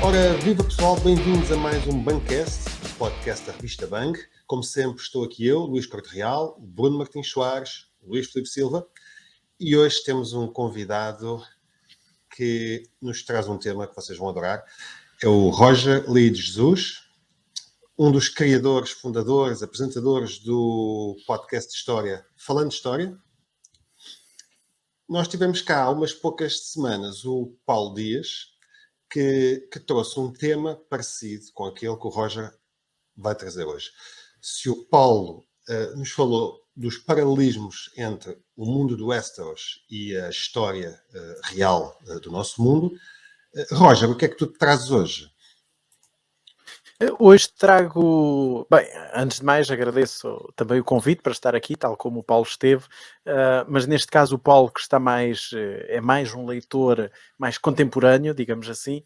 Ora, viva pessoal, bem-vindos a mais um Bancast, o podcast da revista Bang. Como sempre, estou aqui eu, Luís Corte Real, Bruno Martins Soares, Luís Filipe Silva, e hoje temos um convidado que nos traz um tema que vocês vão adorar. É o Roger Lee de Jesus, um dos criadores, fundadores, apresentadores do podcast de História, Falando de História. Nós tivemos cá há umas poucas semanas o Paulo Dias, que trouxe um tema parecido com aquele que o Roger vai trazer hoje. Se o Paulo nos falou dos paralelismos entre o mundo do Westeros e a história real do nosso mundo, Roger, o que é que tu trazes hoje? Hoje trago... Bem, antes de mais agradeço também o convite para estar aqui, tal como o Paulo esteve, mas neste caso o Paulo que está mais... é mais um leitor mais contemporâneo, digamos assim,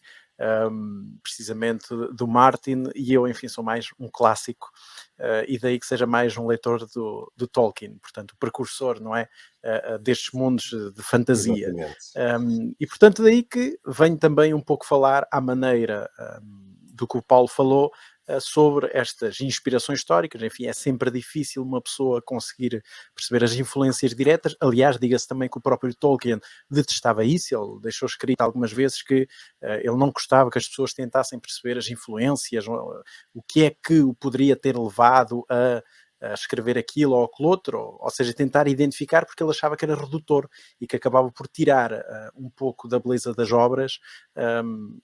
precisamente do Martin, e eu, enfim, sou mais um clássico, e daí que seja mais um leitor do Tolkien, portanto, o precursor, não é? Destes mundos de fantasia. E, portanto, daí que venho também um pouco falar à maneira... do que o Paulo falou sobre estas inspirações históricas. Enfim, é sempre difícil uma pessoa conseguir perceber as influências diretas. Aliás, diga-se também que o próprio Tolkien detestava isso. Ele deixou escrito algumas vezes que ele não gostava que as pessoas tentassem perceber as influências, o que é que o poderia ter levado a escrever aquilo ou aquilo outro, ou seja, tentar identificar, porque ele achava que era redutor e que acabava por tirar um pouco da beleza das obras,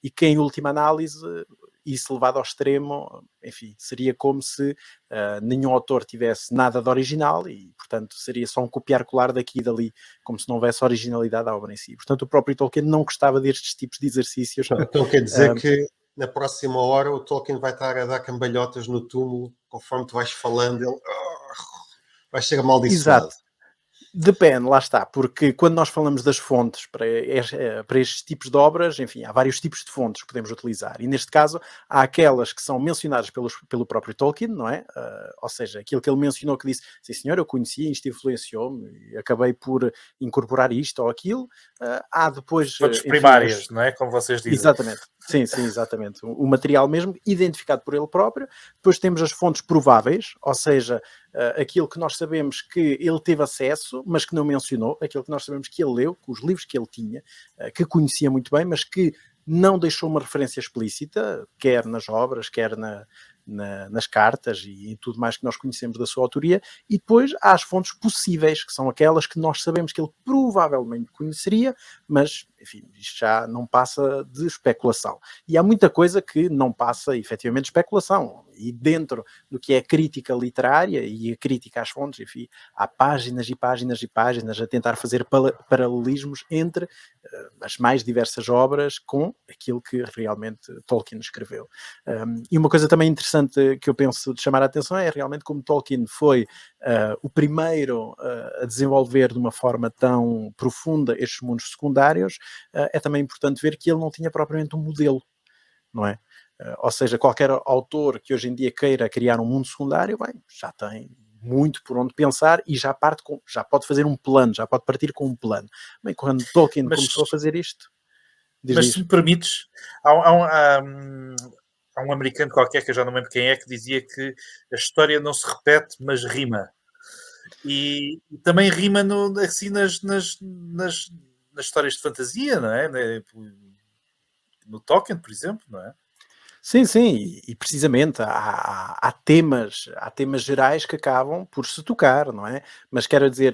e que em última análise, isso levado ao extremo, enfim, seria como se nenhum autor tivesse nada de original e, portanto, seria só um copiar-colar daqui e dali, como se não houvesse originalidade à obra em si. Portanto, o próprio Tolkien não gostava destes tipos de exercícios. Então quer dizer que na próxima hora o Tolkien vai estar a dar cambalhotas no túmulo, conforme tu vais falando, ele vai ser amaldiçoado. Exato. Depende, lá está, porque quando nós falamos das fontes para estes tipos de obras, enfim, há vários tipos de fontes que podemos utilizar, e neste caso há aquelas que são mencionadas pelo próprio Tolkien, não é? Ou seja, aquilo que ele mencionou, que disse, sim senhor, eu conhecia, isto influenciou-me, e acabei por incorporar isto ou aquilo. Há depois... Fontes enfim, primárias, não é? Como vocês dizem. Exatamente. Sim, exatamente. O material mesmo, identificado por ele próprio. Depois temos as fontes prováveis, ou seja, aquilo que nós sabemos que ele teve acesso, mas que não mencionou, aquilo que nós sabemos que ele leu, os livros que ele tinha, que conhecia muito bem, mas que não deixou uma referência explícita, quer nas obras, quer nas cartas e tudo mais que nós conhecemos da sua autoria. E depois há as fontes possíveis, que são aquelas que nós sabemos que ele provavelmente conheceria, mas, enfim, isto já não passa de especulação. E há muita coisa que não passa, efetivamente, de especulação. E dentro do que é a crítica literária e a crítica às fontes, enfim, há páginas e páginas e páginas a tentar fazer paralelismos entre as mais diversas obras com aquilo que realmente Tolkien escreveu. E uma coisa também interessante que eu penso de chamar a atenção é realmente como Tolkien foi o primeiro a desenvolver de uma forma tão profunda estes mundos secundários. É também importante ver que ele não tinha propriamente um modelo, não é? Ou seja, qualquer autor que hoje em dia queira criar um mundo secundário, bem, já tem muito por onde pensar e já pode fazer um plano, já pode partir com um plano. Bem, quando Tolkien começou a fazer isto... Mas se me permites, há um americano qualquer, que eu já não lembro quem é, que dizia que a história não se repete, mas rima. E também rima assim nas histórias de fantasia, não é? No Tolkien, por exemplo, não é? Sim, e precisamente há temas gerais que acabam por se tocar, não é? Mas quero dizer,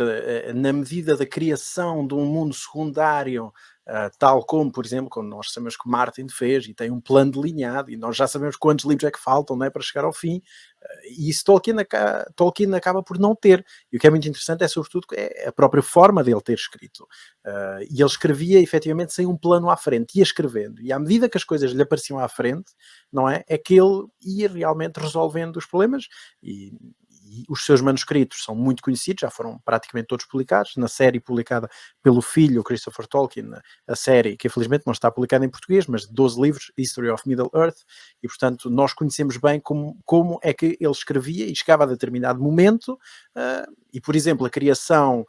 na medida da criação de um mundo secundário, tal como, por exemplo, quando nós sabemos que Martin fez e tem um plano delineado e nós já sabemos quantos livros é que faltam, não é, para chegar ao fim, e isso Tolkien acaba por não ter. E o que é muito interessante é, sobretudo, a própria forma dele ter escrito. E ele escrevia, efetivamente, sem um plano à frente, ia escrevendo. E à medida que as coisas lhe apareciam à frente, não é? É que ele ia realmente resolvendo os problemas e os seus manuscritos são muito conhecidos, já foram praticamente todos publicados, na série publicada pelo filho Christopher Tolkien, a série que infelizmente não está publicada em português, mas de 12 livros, History of Middle-earth, e portanto nós conhecemos bem como é que ele escrevia e chegava a determinado momento, e por exemplo a criação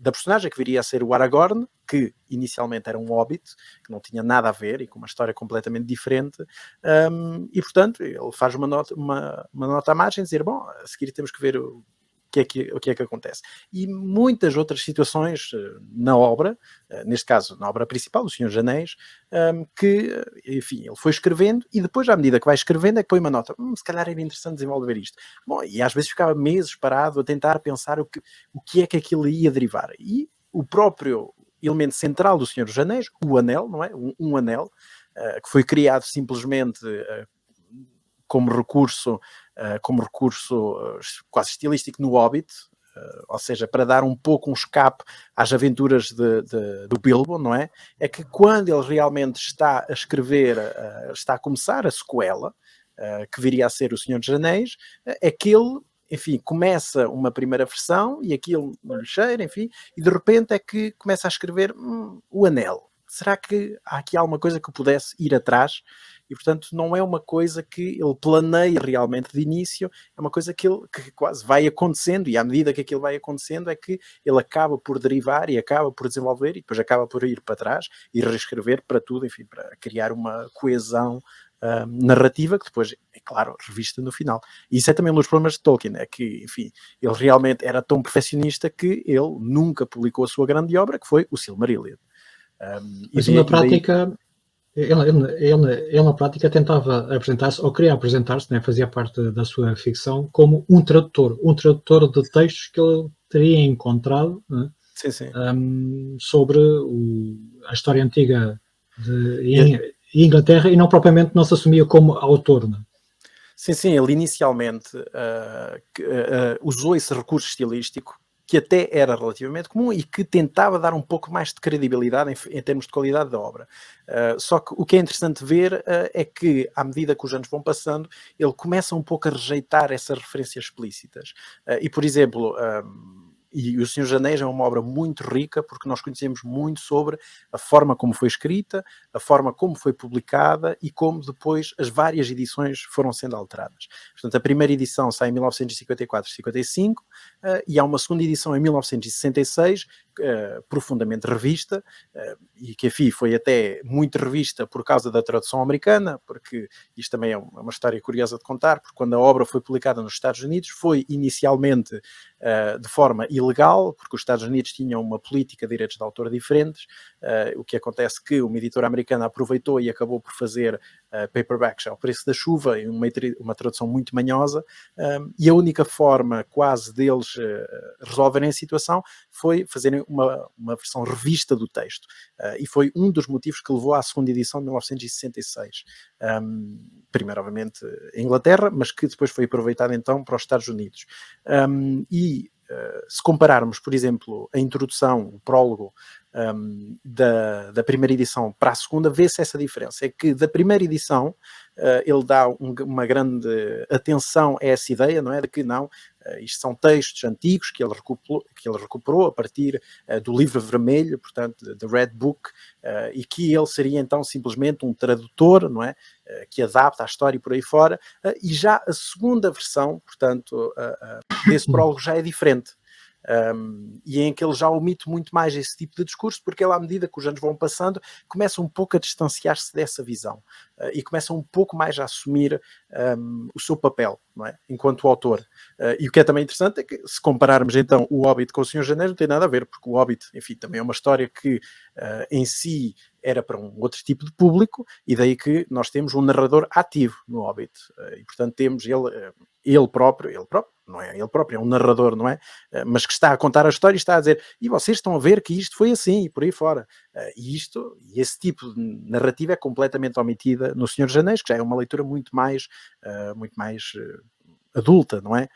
da personagem que viria a ser o Aragorn, que inicialmente era um hobbit, que não tinha nada a ver e com uma história completamente diferente, e portanto ele faz uma nota à margem, dizer, bom, a seguir temos que ver o que é que acontece. E muitas outras situações na obra, neste caso na obra principal, do Senhor dos Anéis, que, enfim, ele foi escrevendo e depois, à medida que vai escrevendo, é que põe uma nota, se calhar era interessante desenvolver isto. Bom, e às vezes ficava meses parado a tentar pensar o que é que aquilo ia derivar. E o próprio elemento central do Senhor dos Anéis, o anel, não é? Um anel, que foi criado simplesmente como recurso quase estilístico no Hobbit, ou seja, para dar um pouco um escape às aventuras do Bilbo, não é? É que quando ele realmente está a escrever, está a começar a sequela, que viria a ser O Senhor dos Anéis, é que ele, enfim, começa uma primeira versão e aquilo não lhe cheira, enfim, e de repente é que começa a escrever o anel. Será que há aqui alguma coisa que eu pudesse ir atrás? E, portanto, não é uma coisa que ele planeia realmente de início, é uma coisa que quase vai acontecendo, e à medida que aquilo vai acontecendo é que ele acaba por derivar e acaba por desenvolver e depois acaba por ir para trás e reescrever para tudo, enfim, para criar uma coesão narrativa que depois, é claro, revista no final. E isso é também um dos problemas de Tolkien, é que, enfim, ele realmente era tão perfeccionista que ele nunca publicou a sua grande obra, que foi o Silmarillion. Mas na prática... Ele na prática tentava apresentar-se, ou queria apresentar-se, né, fazia parte da sua ficção, como um tradutor de textos que ele teria encontrado, né, sobre a história antiga de Inglaterra, e não propriamente não se assumia como autor. Né? Sim, ele inicialmente usou esse recurso estilístico que até era relativamente comum e que tentava dar um pouco mais de credibilidade em termos de qualidade da obra. Só que o que é interessante ver é que, à medida que os anos vão passando, ele começa um pouco a rejeitar essas referências explícitas. E, por exemplo... E O Senhor dos Anéis é uma obra muito rica porque nós conhecemos muito sobre a forma como foi escrita, a forma como foi publicada e como depois as várias edições foram sendo alteradas. Portanto, a primeira edição sai em 1954-55 e há uma segunda edição em 1966, profundamente revista, e que, enfim, foi até muito revista por causa da tradução americana, porque isto também é uma história curiosa de contar, porque quando a obra foi publicada nos Estados Unidos, foi inicialmente de forma ilegal, porque os Estados Unidos tinham uma política de direitos de autor diferentes, o que acontece que uma editora americana aproveitou e acabou por fazer paperbacks ao preço da chuva, e uma tradução muito manhosa, e a única forma quase deles resolverem a situação foi fazerem uma versão revista do texto, e foi um dos motivos que levou à segunda edição de 1966. Primeiro, obviamente, em Inglaterra, mas que depois foi aproveitado então para os Estados Unidos. Se compararmos, por exemplo, a introdução, o prólogo da primeira edição para a segunda, vê-se essa diferença. É que da primeira edição ele dá uma grande atenção a essa ideia, não é? De que não, isto são textos antigos que ele recuperou a partir do livro vermelho, portanto, The Red Book, e que ele seria então simplesmente um tradutor, não é? Que adapta a história e por aí fora, e já a segunda versão, portanto, desse prólogo já é diferente. E em que ele já omite muito mais esse tipo de discurso, porque ele, à medida que os anos vão passando, começa um pouco a distanciar-se dessa visão e começa um pouco mais a assumir o seu papel, não é? Enquanto autor. E o que é também interessante é que, se compararmos então o Hobbit com o Senhor dos Anéis, não tem nada a ver, porque o Hobbit, enfim, também é uma história que em si era para um outro tipo de público, e daí que nós temos um narrador ativo no Hobbit, e portanto temos ele próprio, não é ele próprio, é um narrador, não é? Mas que está a contar a história e está a dizer, e vocês estão a ver que isto foi assim, e por aí fora. E esse tipo de narrativa é completamente omitida no Senhor dos Anéis, que já é uma leitura muito mais adulta, não é?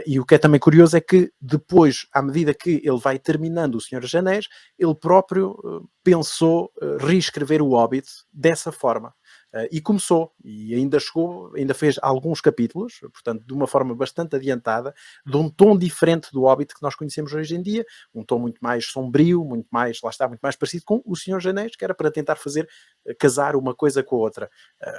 E o que é também curioso é que depois, à medida que ele vai terminando o Senhor dos Anéis, ele próprio pensou reescrever o Hobbit dessa forma. E começou, e ainda fez alguns capítulos, portanto, de uma forma bastante adiantada, de um tom diferente do Hobbit que nós conhecemos hoje em dia, um tom muito mais sombrio, muito mais parecido com o Senhor dos Anéis, que era para tentar fazer casar uma coisa com a outra.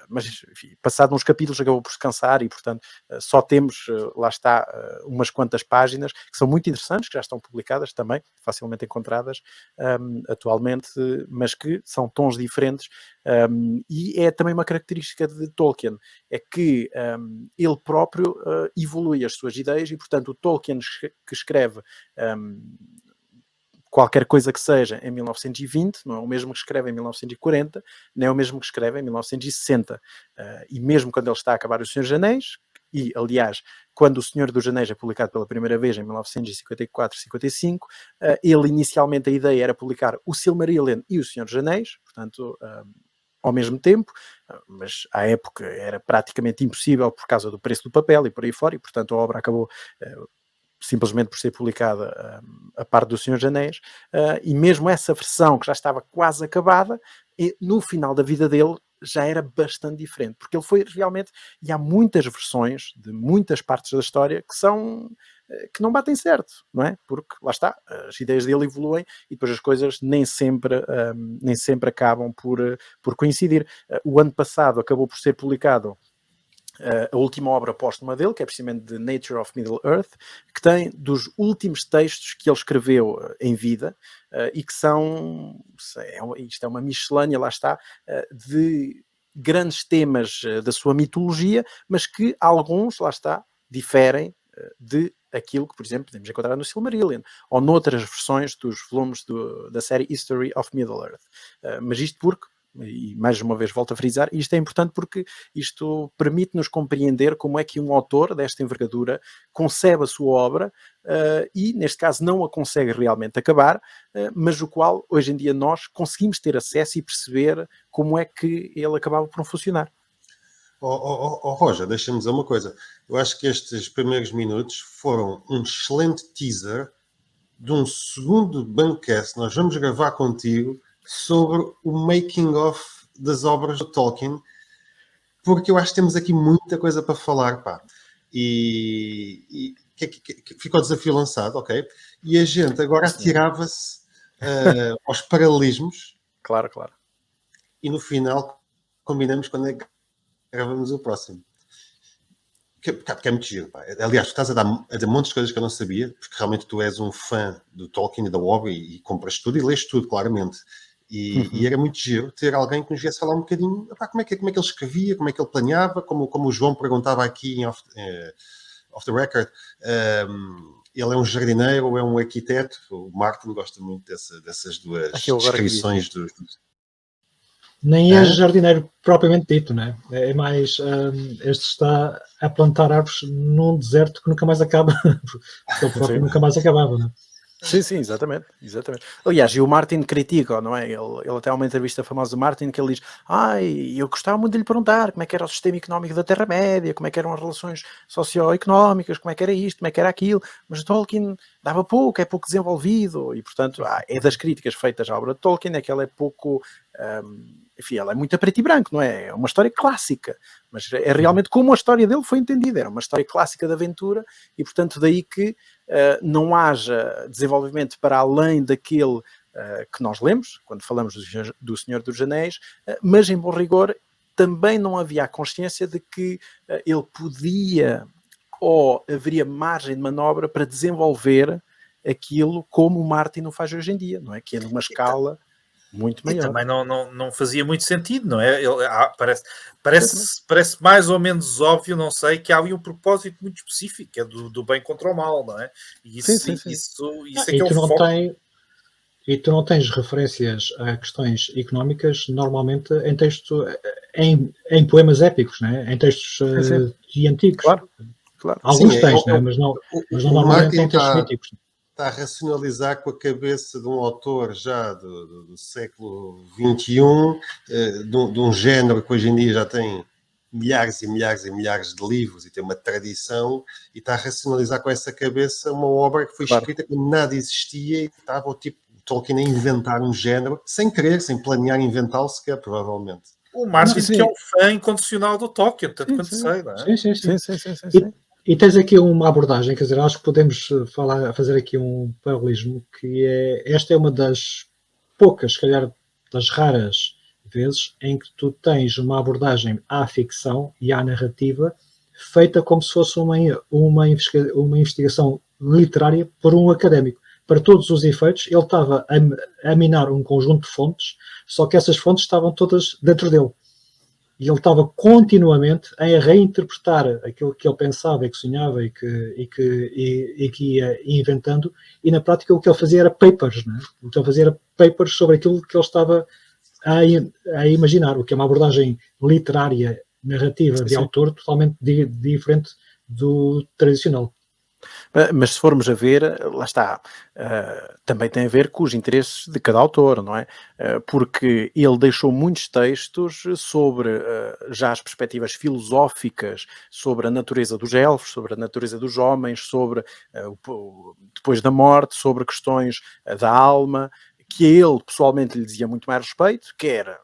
Mas, enfim, passado uns capítulos acabou por se cansar e, portanto, só temos, lá está, umas quantas páginas que são muito interessantes, que já estão publicadas também, facilmente encontradas atualmente, mas que são tons diferentes. E é também uma característica de Tolkien, é que ele próprio evolui as suas ideias e, portanto, o Tolkien que escreve qualquer coisa que seja em 1920, não é o mesmo que escreve em 1940, nem é o mesmo que escreve em 1960. E mesmo quando ele está a acabar O Senhor dos Anéis, e, aliás, quando O Senhor dos Anéis é publicado pela primeira vez em 1954-55, ele inicialmente a ideia era publicar o Silmarillion e O Senhor dos Anéis, portanto, ao mesmo tempo, mas à época era praticamente impossível por causa do preço do papel e por aí fora, e portanto a obra acabou simplesmente por ser publicada a par do Senhor dos Anéis, e mesmo essa versão que já estava quase acabada, no final da vida dele já era bastante diferente, porque ele foi realmente, e há muitas versões de muitas partes da história que não batem certo, não é? Porque, lá está, as ideias dele evoluem e depois as coisas nem sempre acabam por coincidir. O ano passado acabou por ser publicado a última obra póstuma dele, que é precisamente The Nature of Middle-earth, que tem dos últimos textos que ele escreveu em vida, e que são, isto é uma miscelânea, lá está, de grandes temas da sua mitologia, mas que alguns, lá está, diferem de aquilo que, por exemplo, podemos encontrar no Silmarillion, ou noutras versões dos volumes da série History of Middle-earth. Mas isto porque, e mais uma vez volto a frisar, isto é importante porque isto permite-nos compreender como é que um autor desta envergadura concebe a sua obra e, neste caso, não a consegue realmente acabar, mas o qual, hoje em dia, nós conseguimos ter acesso e perceber como é que ele acabava por não funcionar. Roger, deixa-me dizer uma coisa. Eu acho que estes primeiros minutos foram um excelente teaser de um segundo Bancast que nós vamos gravar contigo sobre o making of das obras do Tolkien, porque eu acho que temos aqui muita coisa para falar, pá. E ficou o desafio lançado, ok? E a gente agora atirava-se aos paralelismos. Claro. E no final combinamos quando é que gravamos o próximo. Porque é muito giro, pá. Aliás, tu estás a dizer montes de coisas que eu não sabia, porque realmente tu és um fã do Tolkien e da obra e compras tudo e lês tudo, claramente. E era muito giro ter alguém que nos viesse falar um bocadinho como é que ele escrevia, como é que ele planeava, como o João perguntava aqui em off the record, ele é um jardineiro ou é um arquiteto? O Martin gosta muito dessas duas descrições dos... Nem é jardineiro propriamente dito, né? É mais, este está a plantar árvores num deserto que nunca mais acaba, porque ele próprio nunca mais acabava, né? Sim, exatamente. Aliás, e o Martin critica, não é? Ele até há uma entrevista famosa do Martin que ele diz: eu gostava muito de lhe perguntar como é que era o sistema económico da Terra-média, como é que eram as relações socioeconómicas, como é que era isto, como é que era aquilo, mas Tolkien dava pouco, é pouco desenvolvido, e portanto, é das críticas feitas à obra de Tolkien, é que ela é pouco... enfim, ela é muito a preto e branco, não é? É uma história clássica, mas é realmente como a história dele foi entendida, era uma história clássica de aventura, e portanto daí que não haja desenvolvimento para além daquele que nós lemos, quando falamos do Senhor dos Anéis, mas em bom rigor também não havia a consciência de que ele podia, ou haveria margem de manobra para desenvolver aquilo como o Martin o faz hoje em dia, não é? Que é numa escala muito maior. E também não fazia muito sentido, não é? Parece mais ou menos óbvio, não sei, que há ali um propósito muito específico, é do bem contra o mal, não é? E isso é que é o foco. E tu não tens referências a questões económicas normalmente em texto, em poemas épicos, né? Em textos antigos. Claro. Alguns tens, né? Mas normalmente em textos míticos. Está a racionalizar com a cabeça de um autor já do século XXI, de um género que hoje em dia já tem milhares e milhares e milhares de livros e tem uma tradição, e está a racionalizar com essa cabeça uma obra que foi escrita quando nada existia e estava o Tolkien a inventar um género, sem querer, sem planear inventá-lo sequer, provavelmente. O Martin, que é um fã incondicional do Tolkien, tanto quanto sei, não é? Sim. E tens aqui uma abordagem, quer dizer, acho que podemos fazer aqui um paralelismo, que esta é uma das poucas, se calhar, das raras vezes em que tu tens uma abordagem à ficção e à narrativa feita como se fosse uma investigação literária por um académico. Para todos os efeitos, ele estava a minar um conjunto de fontes, só que essas fontes estavam todas dentro dele. E ele estava continuamente a reinterpretar aquilo que ele pensava e que sonhava e que ia inventando, e na prática o que ele fazia era papers, né? O que ele fazia era papers sobre aquilo que ele estava a imaginar, o que é uma abordagem literária, narrativa, de autor totalmente diferente do tradicional. Mas se formos a ver, lá está, também tem a ver com os interesses de cada autor, não é? Porque ele deixou muitos textos sobre já as perspectivas filosóficas, sobre a natureza dos elfos, sobre a natureza dos homens, sobre depois da morte, sobre questões da alma, que a ele pessoalmente lhe dizia muito mais respeito, quer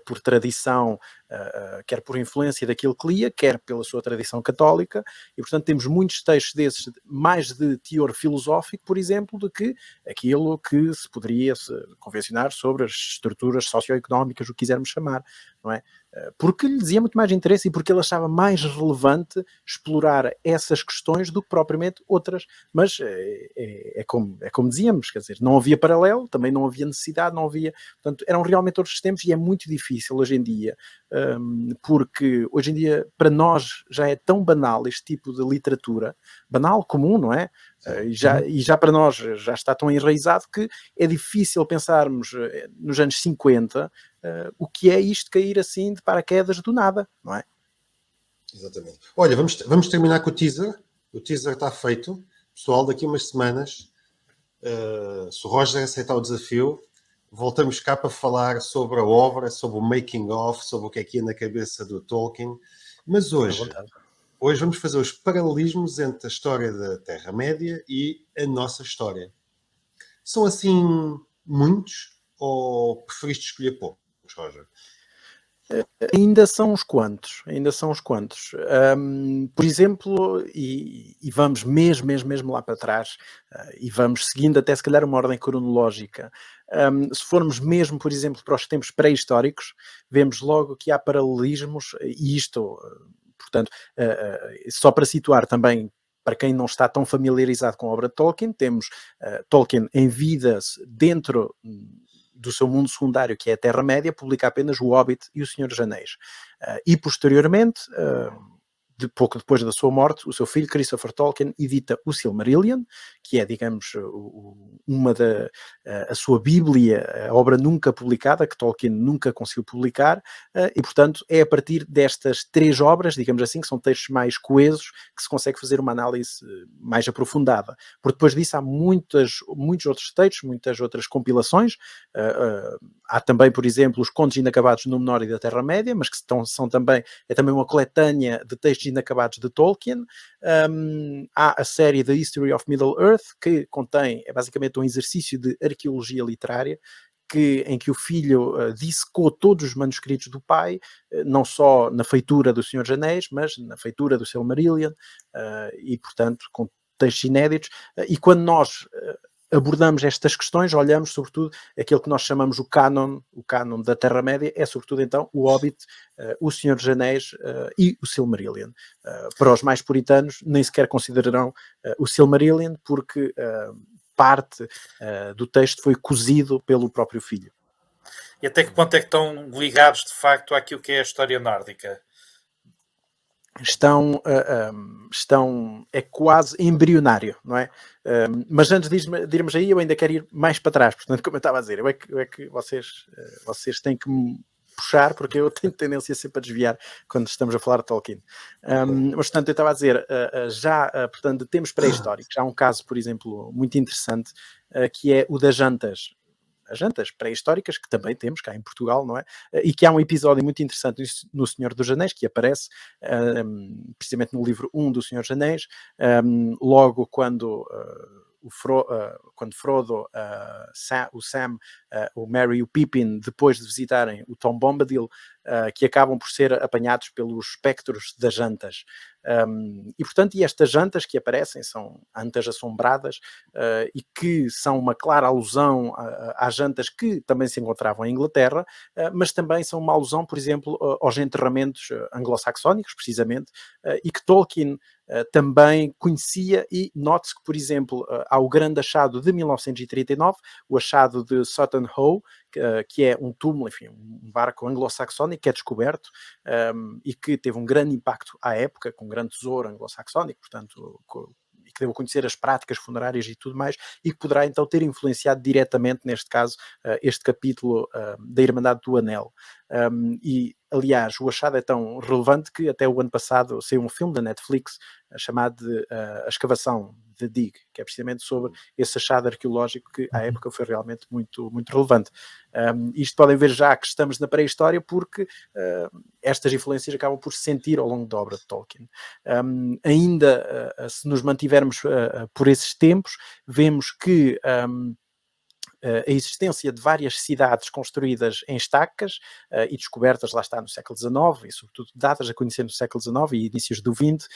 por tradição, quer por influência daquilo que lia, quer pela sua tradição católica, e portanto temos muitos textos desses mais de teor filosófico, por exemplo, do que aquilo que se poderia convencionar sobre as estruturas socioeconómicas, o que quisermos chamar, não é? Porque lhe dizia muito mais interesse e porque ele achava mais relevante explorar essas questões do que propriamente outras, mas é como dizíamos, quer dizer, não havia paralelo, também não havia necessidade, não havia, portanto, eram realmente outros sistemas, e é muito difícil hoje em dia, porque hoje em dia para nós já é tão banal este tipo de literatura, banal, comum, não é? E já para nós já está tão enraizado que é difícil pensarmos nos anos 50 o que é isto cair assim de paraquedas do nada, não é? Exatamente. Olha, vamos terminar com o teaser. O teaser está feito. Pessoal, daqui a umas semanas, se o Roger aceitar o desafio, voltamos cá para falar sobre a obra, sobre o making of, sobre o que é na cabeça do Tolkien. Mas hoje vamos fazer os paralelismos entre a história da Terra-média e a nossa história. São assim muitos ou preferiste escolher poucos, Roger? Ainda são uns quantos. Por exemplo, e vamos mesmo lá para trás, e vamos seguindo até se calhar uma ordem cronológica. Se formos mesmo, por exemplo, para os tempos pré-históricos, vemos logo que há paralelismos, e isto, portanto, só para situar também, para quem não está tão familiarizado com a obra de Tolkien, temos Tolkien em vida dentro do seu mundo secundário, que é a Terra-média, publica apenas o Hobbit e o Senhor dos Anéis. E posteriormente, pouco depois da sua morte, o seu filho Christopher Tolkien edita o Silmarillion, que é, digamos, a sua Bíblia, a obra nunca publicada, que Tolkien nunca conseguiu publicar, e, portanto, é a partir destas três obras, digamos assim, que são textos mais coesos, que se consegue fazer uma análise mais aprofundada. Porque depois disso há muitos outros textos, muitas outras compilações. Há também, por exemplo, os Contos Inacabados do Númenor e da Terra-média, mas que são também uma coletânea de textos inacabados de Tolkien. Há a série The History of Middle-earth, que contém, é basicamente um exercício de arqueologia literária, em que o filho dissecou todos os manuscritos do pai, não só na feitura do Senhor dos Anéis, mas na feitura do Silmarillion, e, portanto, com textos inéditos. E quando nós abordamos estas questões, olhamos sobretudo aquilo que nós chamamos o canon da Terra-média, é sobretudo então o Hobbit, o Senhor dos Anéis e o Silmarillion. Para os mais puritanos, nem sequer considerarão o Silmarillion, porque parte do texto foi cozido pelo próprio filho. E até que ponto é que estão ligados de facto àquilo que é a história nórdica? Estão é quase embrionário, não é? Mas antes de irmos aí, eu ainda quero ir mais para trás, portanto, como eu estava a dizer, eu é que vocês têm que me puxar, porque eu tenho tendência sempre a desviar quando estamos a falar de Tolkien. Mas, portanto, eu estava a dizer, portanto, de tempos pré-históricos, há um caso, por exemplo, muito interessante, que é o das jantas. As jantas pré-históricas, que também temos cá em Portugal, não é? E que há um episódio muito interessante no Senhor dos Anéis, que aparece precisamente no livro 1 do Senhor dos Anéis, logo quando quando Frodo, o Sam, o Merry e o Pippin, depois de visitarem o Tom Bombadil, que acabam por ser apanhados pelos espectros das jantas. E portanto, estas jantas que aparecem são jantas assombradas e que são uma clara alusão às jantas que também se encontravam em Inglaterra, mas também são uma alusão, por exemplo, aos enterramentos anglo-saxónicos, precisamente, e que Tolkien também conhecia. E note-se que, por exemplo, há o grande achado de 1939, o achado de Sutton Hoo, que é um túmulo, enfim, um barco anglo-saxónico que é descoberto e que teve um grande impacto à época, com um grande tesouro anglo-saxónico, portanto, e que deu a conhecer as práticas funerárias e tudo mais, e que poderá então ter influenciado diretamente, neste caso, este capítulo da Irmandade do Anel. E, aliás, o achado é tão relevante que até o ano passado saiu um filme da Netflix chamado de A Escavação, The Dig, que é precisamente sobre esse achado arqueológico que à época foi realmente muito, muito relevante. Isto podem ver já que estamos na pré-história, porque estas influências acabam por se sentir ao longo da obra de Tolkien. Ainda, se nos mantivermos por esses tempos, vemos que a existência de várias cidades construídas em estacas e descobertas, lá está, no século XIX, e sobretudo dadas a conhecer no século XIX e inícios do XX,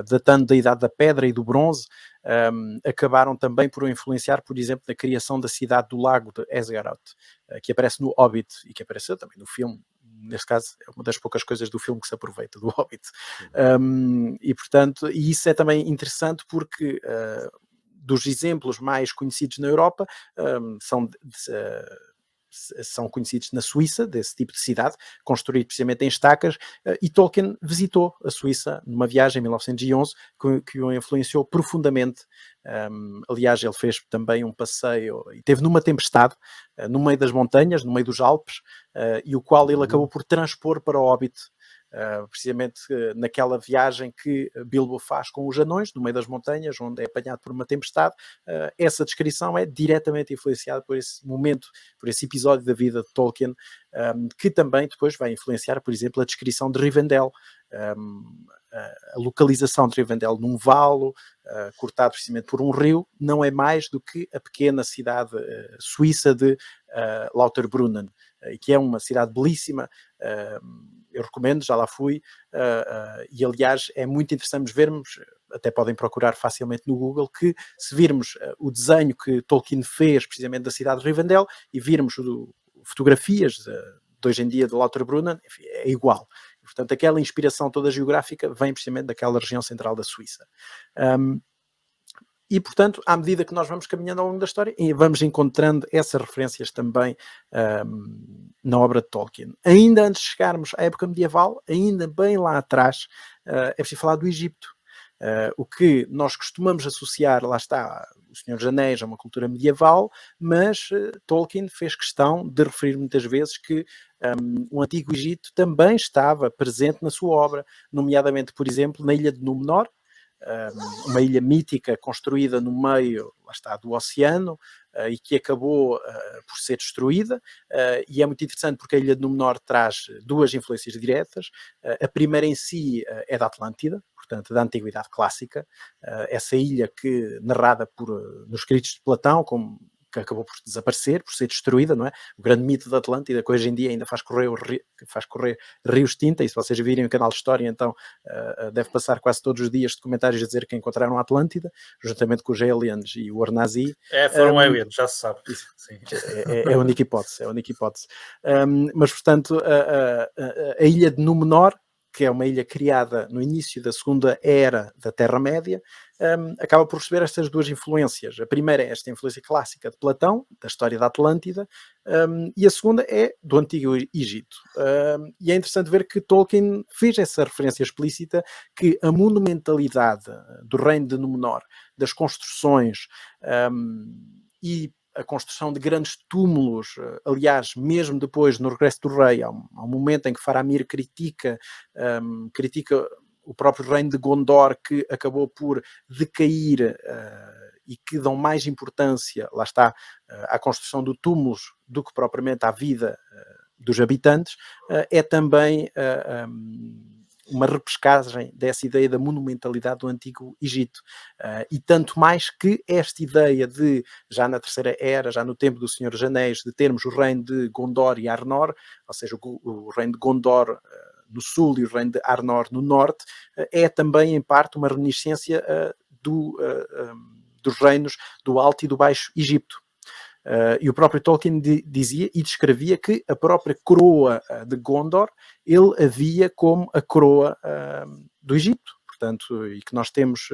datando da Idade da Pedra e do Bronze, acabaram também por influenciar, por exemplo, na criação da cidade do Lago de Esgaroth, que aparece no Hobbit e que apareceu também no filme. Neste caso, é uma das poucas coisas do filme que se aproveita, do Hobbit. E, portanto, e isso é também interessante porque dos exemplos mais conhecidos na Europa são conhecidos na Suíça, desse tipo de cidade, construído precisamente em estacas, e Tolkien visitou a Suíça numa viagem em 1911 que o influenciou profundamente. Aliás, ele fez também um passeio e esteve numa tempestade no meio das montanhas, no meio dos Alpes, e o qual ele acabou por transpor para o Hobbit. Precisamente naquela viagem que Bilbo faz com os anões no meio das montanhas, onde é apanhado por uma tempestade. Essa descrição é diretamente influenciada por esse momento, por esse episódio da vida de Tolkien, que também depois vai influenciar, por exemplo, a descrição de Rivendell, a localização de Rivendell num vale cortado precisamente por um rio, não é mais do que a pequena cidade suíça de Lauterbrunnen, que é uma cidade belíssima. Eu recomendo, já lá fui, e aliás é muito interessante vermos, até podem procurar facilmente no Google, que se virmos o desenho que Tolkien fez precisamente da cidade de Rivendell e virmos fotografias de hoje em dia de Lauterbrunnen, enfim, é igual. Portanto, aquela inspiração toda geográfica vem precisamente daquela região central da Suíça. E, portanto, à medida que nós vamos caminhando ao longo da história, vamos encontrando essas referências também na obra de Tolkien. Ainda antes de chegarmos à época medieval, ainda bem lá atrás, é preciso falar do Egito. O que nós costumamos associar, lá está, o Senhor dos Anéis a uma cultura medieval, mas Tolkien fez questão de referir muitas vezes que o Antigo Egito também estava presente na sua obra, nomeadamente, por exemplo, na ilha de Númenor, uma ilha mítica construída no meio, lá está, do oceano, e que acabou por ser destruída, e é muito interessante porque a ilha de Númenor traz duas influências diretas. A primeira em si é da Atlântida, portanto da Antiguidade Clássica, essa ilha que, narrada nos escritos de Platão, que acabou por desaparecer, por ser destruída, não é? O grande mito da Atlântida, que hoje em dia ainda faz correr rios de tinta, e se vocês virem o canal de História, então deve passar quase todos os dias de comentários a dizer que encontraram a Atlântida, juntamente com os aliens e o Ornazi. Foram aliens, já se sabe. Sim. É a única hipótese, mas, portanto, a ilha de Númenor, que é uma ilha criada no início da Segunda Era da Terra-média, acaba por receber estas duas influências. A primeira é esta influência clássica de Platão, da história da Atlântida, e a segunda é do Antigo Egito. E é interessante ver que Tolkien fez essa referência explícita, que a monumentalidade do reino de Númenor, das construções e a construção de grandes túmulos, aliás, mesmo depois, no Regresso do Rei, há um momento em que Faramir critica o próprio reino de Gondor, que acabou por decair e que dão mais importância, lá está, à construção de túmulos do que propriamente à vida dos habitantes, é também uma repescagem dessa ideia da monumentalidade do Antigo Egito. E tanto mais que esta ideia de, já na Terceira Era, já no tempo do Senhor dos Anéis, de termos o reino de Gondor e Arnor, ou seja, o reino de Gondor no sul e o reino de Arnor no norte, é também em parte uma reminiscência dos reinos do Alto e do Baixo Egito. E o próprio Tolkien dizia e descrevia que a própria coroa de Gondor ele a via como a coroa do Egito, portanto, e que nós temos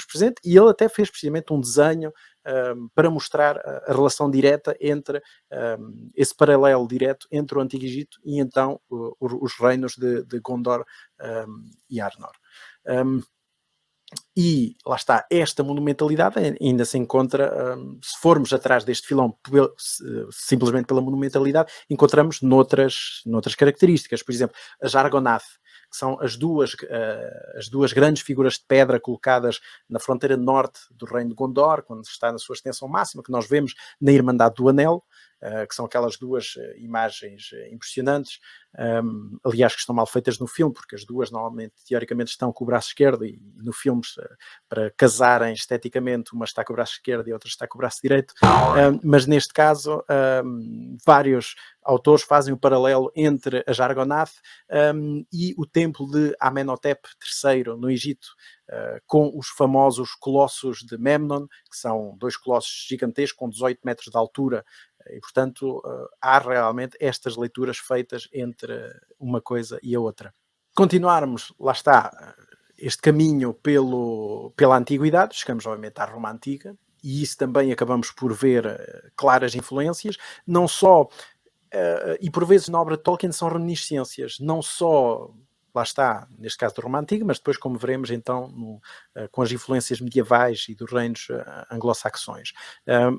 presente, e ele até fez precisamente um desenho para mostrar a relação direta entre esse paralelo direto entre o Antigo Egito e então os reinos de Gondor e Arnor. E lá está, esta monumentalidade ainda se encontra, se formos atrás deste filão simplesmente pela monumentalidade, encontramos noutras características. Por exemplo, as Argonath, que são as duas grandes figuras de pedra colocadas na fronteira norte do reino de Gondor, quando está na sua extensão máxima, que nós vemos na Irmandade do Anel, que são aquelas duas imagens impressionantes, aliás, que estão mal feitas no filme, porque as duas normalmente, teoricamente, estão com o braço esquerdo e no filme, para casarem esteticamente, uma está com o braço esquerdo e a outra está com o braço direito, mas neste caso vários autores fazem o paralelo entre as Argonath e o templo de Amenhotep III no Egito, com os famosos colossos de Memnon, que são 2 colossos gigantescos com 18 metros de altura, e portanto há realmente estas leituras feitas entre uma coisa e a outra. Continuarmos, lá está, este caminho pela antiguidade, chegamos obviamente à Roma Antiga, e isso também acabamos por ver claras influências, não só, e por vezes na obra de Tolkien são reminiscências, não só, lá está, neste caso da Roma Antiga, mas depois, como veremos então, com as influências medievais e dos reinos anglo-saxões.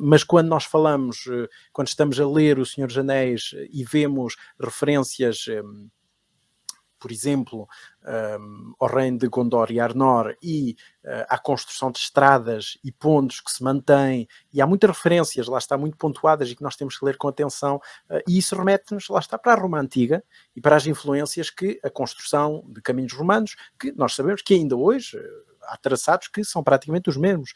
Mas quando nós falamos, quando estamos a ler O Senhor dos Anéis e vemos referências, por exemplo, ao reino de Gondor e Arnor e à construção de estradas e pontos que se mantêm, e há muitas referências, lá está, muito pontuadas e que nós temos que ler com atenção, e isso remete-nos, lá está, para a Roma Antiga e para as influências que a construção de caminhos romanos, que nós sabemos que ainda hoje há traçados que são praticamente os mesmos,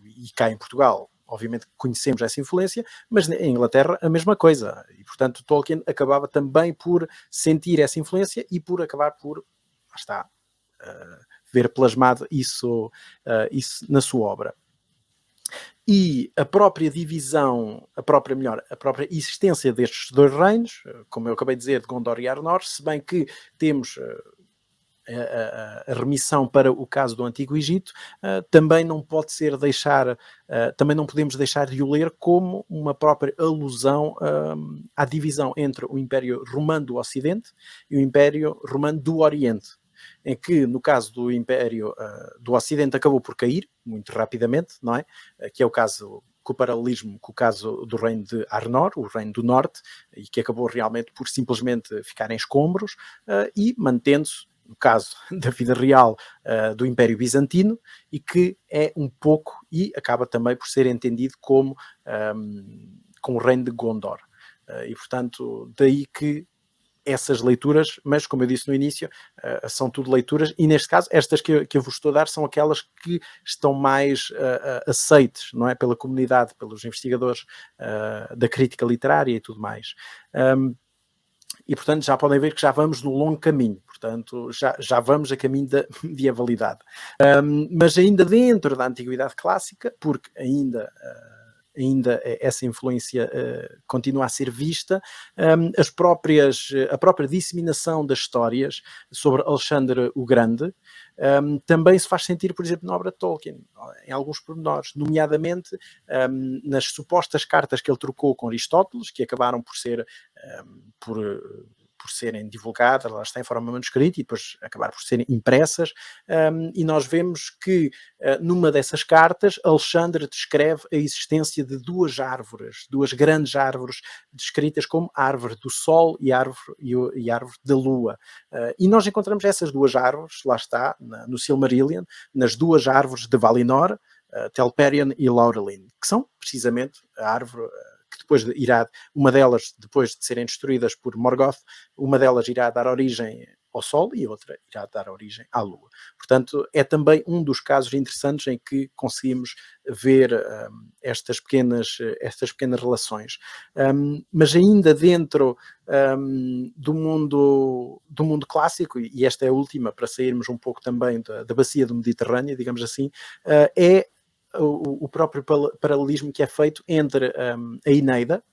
e cá em Portugal obviamente conhecemos essa influência, mas em Inglaterra a mesma coisa, e portanto Tolkien acabava também por sentir essa influência e por acabar por, lá está, ver plasmado isso na sua obra. E a própria divisão, a própria existência destes 2 reinos, como eu acabei de dizer, de Gondor e Arnor, se bem que temos a remissão para o caso do Antigo Egito, também não podemos deixar de o ler como uma própria alusão à divisão entre o Império Romano do Ocidente e o Império Romano do Oriente, em que, no caso do Império do Ocidente, acabou por cair muito rapidamente, não é? Que é o caso, com o paralelismo com o caso do reino de Arnor, o reino do Norte, e que acabou realmente por simplesmente ficar em escombros, e mantendo-se, no caso da vida real, do Império Bizantino, e que é um pouco, e acaba também por ser entendido como o reino de Gondor. E, portanto, daí que essas leituras, mas como eu disse no início, são tudo leituras, e neste caso, estas que eu vos estou a dar são aquelas que estão mais aceites, não é? Pela comunidade, pelos investigadores da crítica literária e tudo mais. E, portanto, já podem ver que já vamos no longo caminho, portanto, já vamos a caminho da medievalidade. Mas ainda dentro da Antiguidade Clássica, porque ainda essa influência continua a ser vista, a própria disseminação das histórias sobre Alexandre o Grande também se faz sentir, por exemplo, na obra de Tolkien, em alguns pormenores, nomeadamente nas supostas cartas que ele trocou com Aristóteles, que acabaram por serem divulgadas, lá está em forma manuscrita, e depois acabar por serem impressas, e nós vemos que numa dessas cartas Alexandre descreve a existência de 2 grandes árvores, descritas como a árvore do Sol e a árvore da Lua, e nós encontramos essas 2 árvores, lá está, no Silmarillion, nas 2 árvores de Valinor, Telperion e Laurelin, que são precisamente a árvore que uma delas, depois de serem destruídas por Morgoth, uma delas irá dar origem ao Sol e outra irá dar origem à Lua. Portanto, é também um dos casos interessantes em que conseguimos ver estas pequenas relações. Mas ainda dentro do mundo clássico, e esta é a última para sairmos um pouco também da bacia do Mediterrâneo, digamos assim, é o próprio paralelismo que é feito entre a Eneida,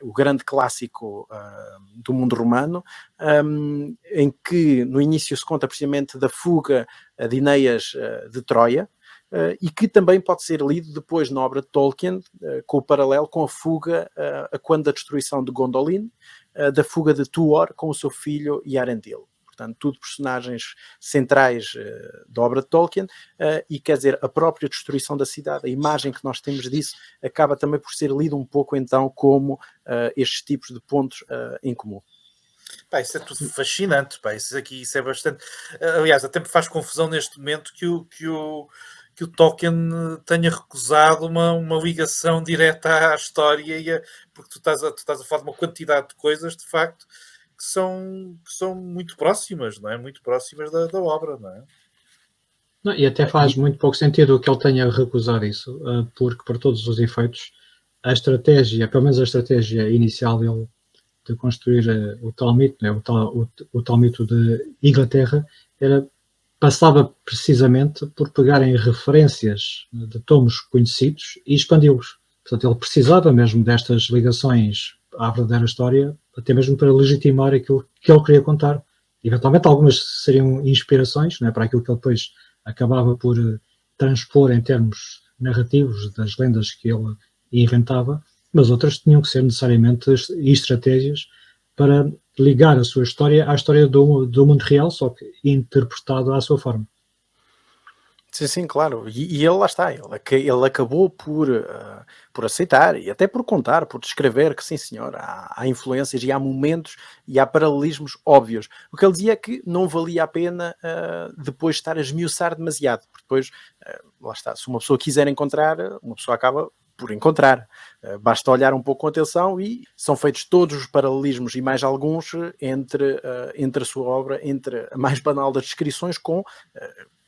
o grande clássico do mundo romano, em que no início se conta precisamente da fuga de Enéas de Troia, e que também pode ser lido depois na obra de Tolkien, com o paralelo com a fuga, a quando da destruição de Gondolin, da fuga de Tuor com o seu filho Yarendil. Portanto, tudo personagens centrais da obra de Tolkien, e quer dizer, a própria destruição da cidade, a imagem que nós temos disso, acaba também por ser lido um pouco então como estes tipos de pontos em comum. Pá, isso é tudo fascinante, pá. Isso é bastante... Aliás, até me faz confusão neste momento que o Tolkien tenha recusado uma ligação direta à história, porque tu estás a falar de uma quantidade de coisas, de facto, que são muito próximas, não é? Muito próximas da obra, não é? Não, e até faz muito pouco sentido que ele tenha recusado isso, porque, para todos os efeitos, a estratégia, pelo menos a estratégia inicial dele de construir o tal mito, né, o tal mito de Inglaterra, passava precisamente por pegarem referências de tomos conhecidos e expandi-los. Portanto, ele precisava mesmo destas ligações à verdadeira história, até mesmo para legitimar aquilo que ele queria contar. Eventualmente, algumas seriam inspirações, né, para aquilo que ele depois acabava por transpor em termos narrativos das lendas que ele inventava, mas outras tinham que ser necessariamente estratégias para ligar a sua história à história do mundo real, só que interpretado à sua forma. Sim, claro. E ele lá está, ele acabou por aceitar e até por contar, por descrever que sim senhor, há influências e há momentos e há paralelismos óbvios. O que ele dizia é que não valia a pena depois estar a esmiuçar demasiado, porque depois, lá está, se uma pessoa quiser encontrar, uma pessoa acaba por encontrar. Basta olhar um pouco com atenção e são feitos todos os paralelismos e mais alguns entre a sua obra, entre a mais banal das descrições com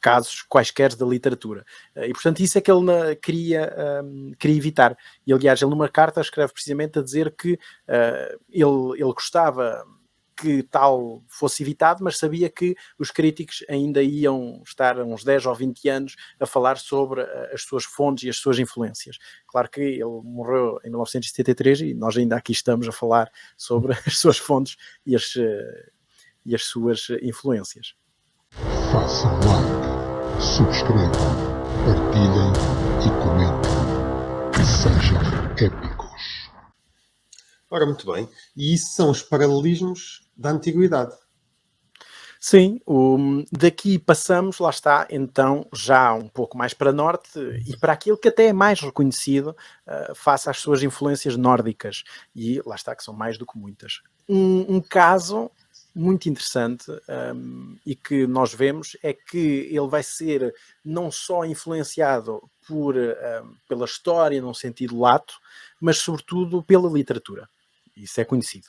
casos quaisquer da literatura. E, portanto, isso é que ele queria evitar. E, aliás, ele numa carta escreve precisamente a dizer que ele gostava que tal fosse evitado, mas sabia que os críticos ainda iam estar uns 10 ou 20 anos a falar sobre as suas fontes e as suas influências. Claro que ele morreu em 1973 e nós ainda aqui estamos a falar sobre as suas fontes e as suas influências. Façam like, subscrevam, partilhem e comentem. E sejam épicos. Ora, muito bem. E isso são os paralelismos da antiguidade. Sim, daqui passamos, lá está, então, já um pouco mais para norte e para aquilo que até é mais reconhecido face às suas influências nórdicas. E lá está, que são mais do que muitas. Um caso muito interessante e que nós vemos é que ele vai ser não só influenciado pela história num sentido lato, mas sobretudo pela literatura. Isso é conhecido.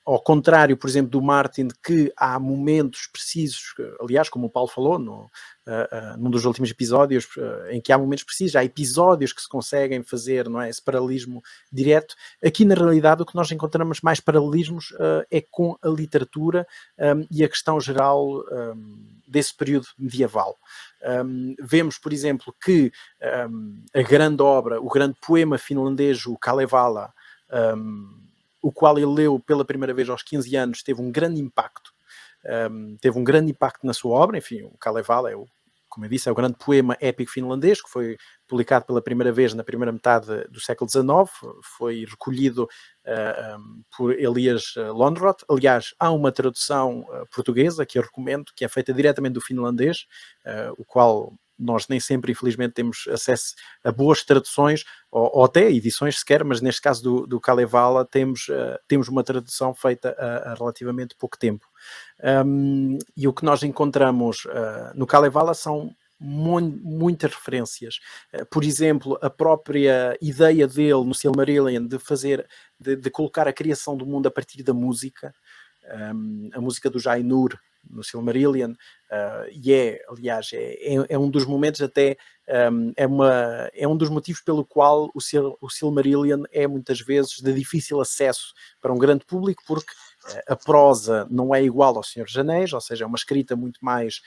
Ao contrário, por exemplo, do Martin, que há momentos precisos, aliás, como o Paulo falou num dos últimos episódios, em que há momentos precisos, há episódios que se conseguem fazer, não é, esse paralelismo direto. Aqui, na realidade, o que nós encontramos mais paralelismos é com a literatura e a questão geral desse período medieval. Vemos, por exemplo, que a grande obra, o grande poema finlandês, o Kalevala, o qual ele leu pela primeira vez aos 15 anos, teve um grande impacto. Na sua obra. Enfim, o Kalevala como eu disse, é o grande poema épico finlandês, que foi publicado pela primeira vez na primeira metade do século XIX, foi recolhido por Elias Lönnrot. Aliás, há uma tradução portuguesa que eu recomendo, que é feita diretamente do finlandês, o qual nós nem sempre, infelizmente, temos acesso a boas traduções, ou até edições sequer, mas neste caso do Kalevala temos uma tradução feita há relativamente pouco tempo. E o que nós encontramos no Kalevala são muitas referências. Por exemplo, a própria ideia dele no Silmarillion de colocar a criação do mundo a partir da música, a música do Ainur no Silmarillion, e aliás, é um dos momentos até, é um dos motivos pelo qual o Silmarillion é muitas vezes de difícil acesso para um grande público, porque a prosa não é igual ao Senhor dos Anéis, ou seja, é uma escrita muito mais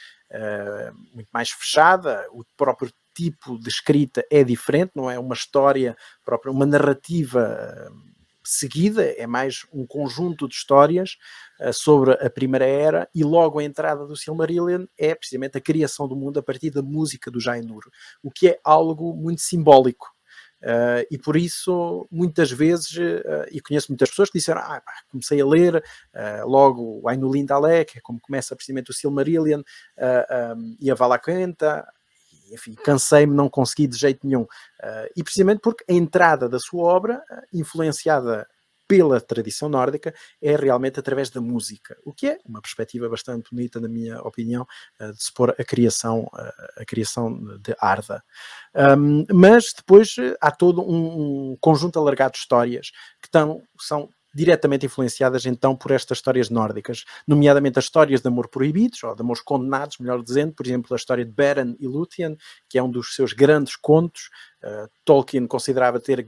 fechada, o próprio tipo de escrita é diferente, não é uma história própria, uma narrativa seguida, é mais um conjunto de histórias sobre a Primeira Era, e logo a entrada do Silmarillion é precisamente a criação do mundo a partir da música do Ainur, o que é algo muito simbólico. E por isso, muitas vezes, e conheço muitas pessoas que disseram, comecei a ler logo o Ainur Lindale, que é como começa precisamente o Silmarillion, e a Valakenta, enfim, cansei-me, não consegui de jeito nenhum. E precisamente porque a entrada da sua obra, influenciada pela tradição nórdica, é realmente através da música, o que é uma perspectiva bastante bonita, na minha opinião, de se pôr a criação de Arda. Mas depois há todo um conjunto alargado de histórias que são diretamente influenciadas então por estas histórias nórdicas, nomeadamente as histórias de amor proibidos, ou de amores condenados, melhor dizendo, por exemplo, a história de Beren e Lúthien, que é um dos seus grandes contos. Tolkien considerava ter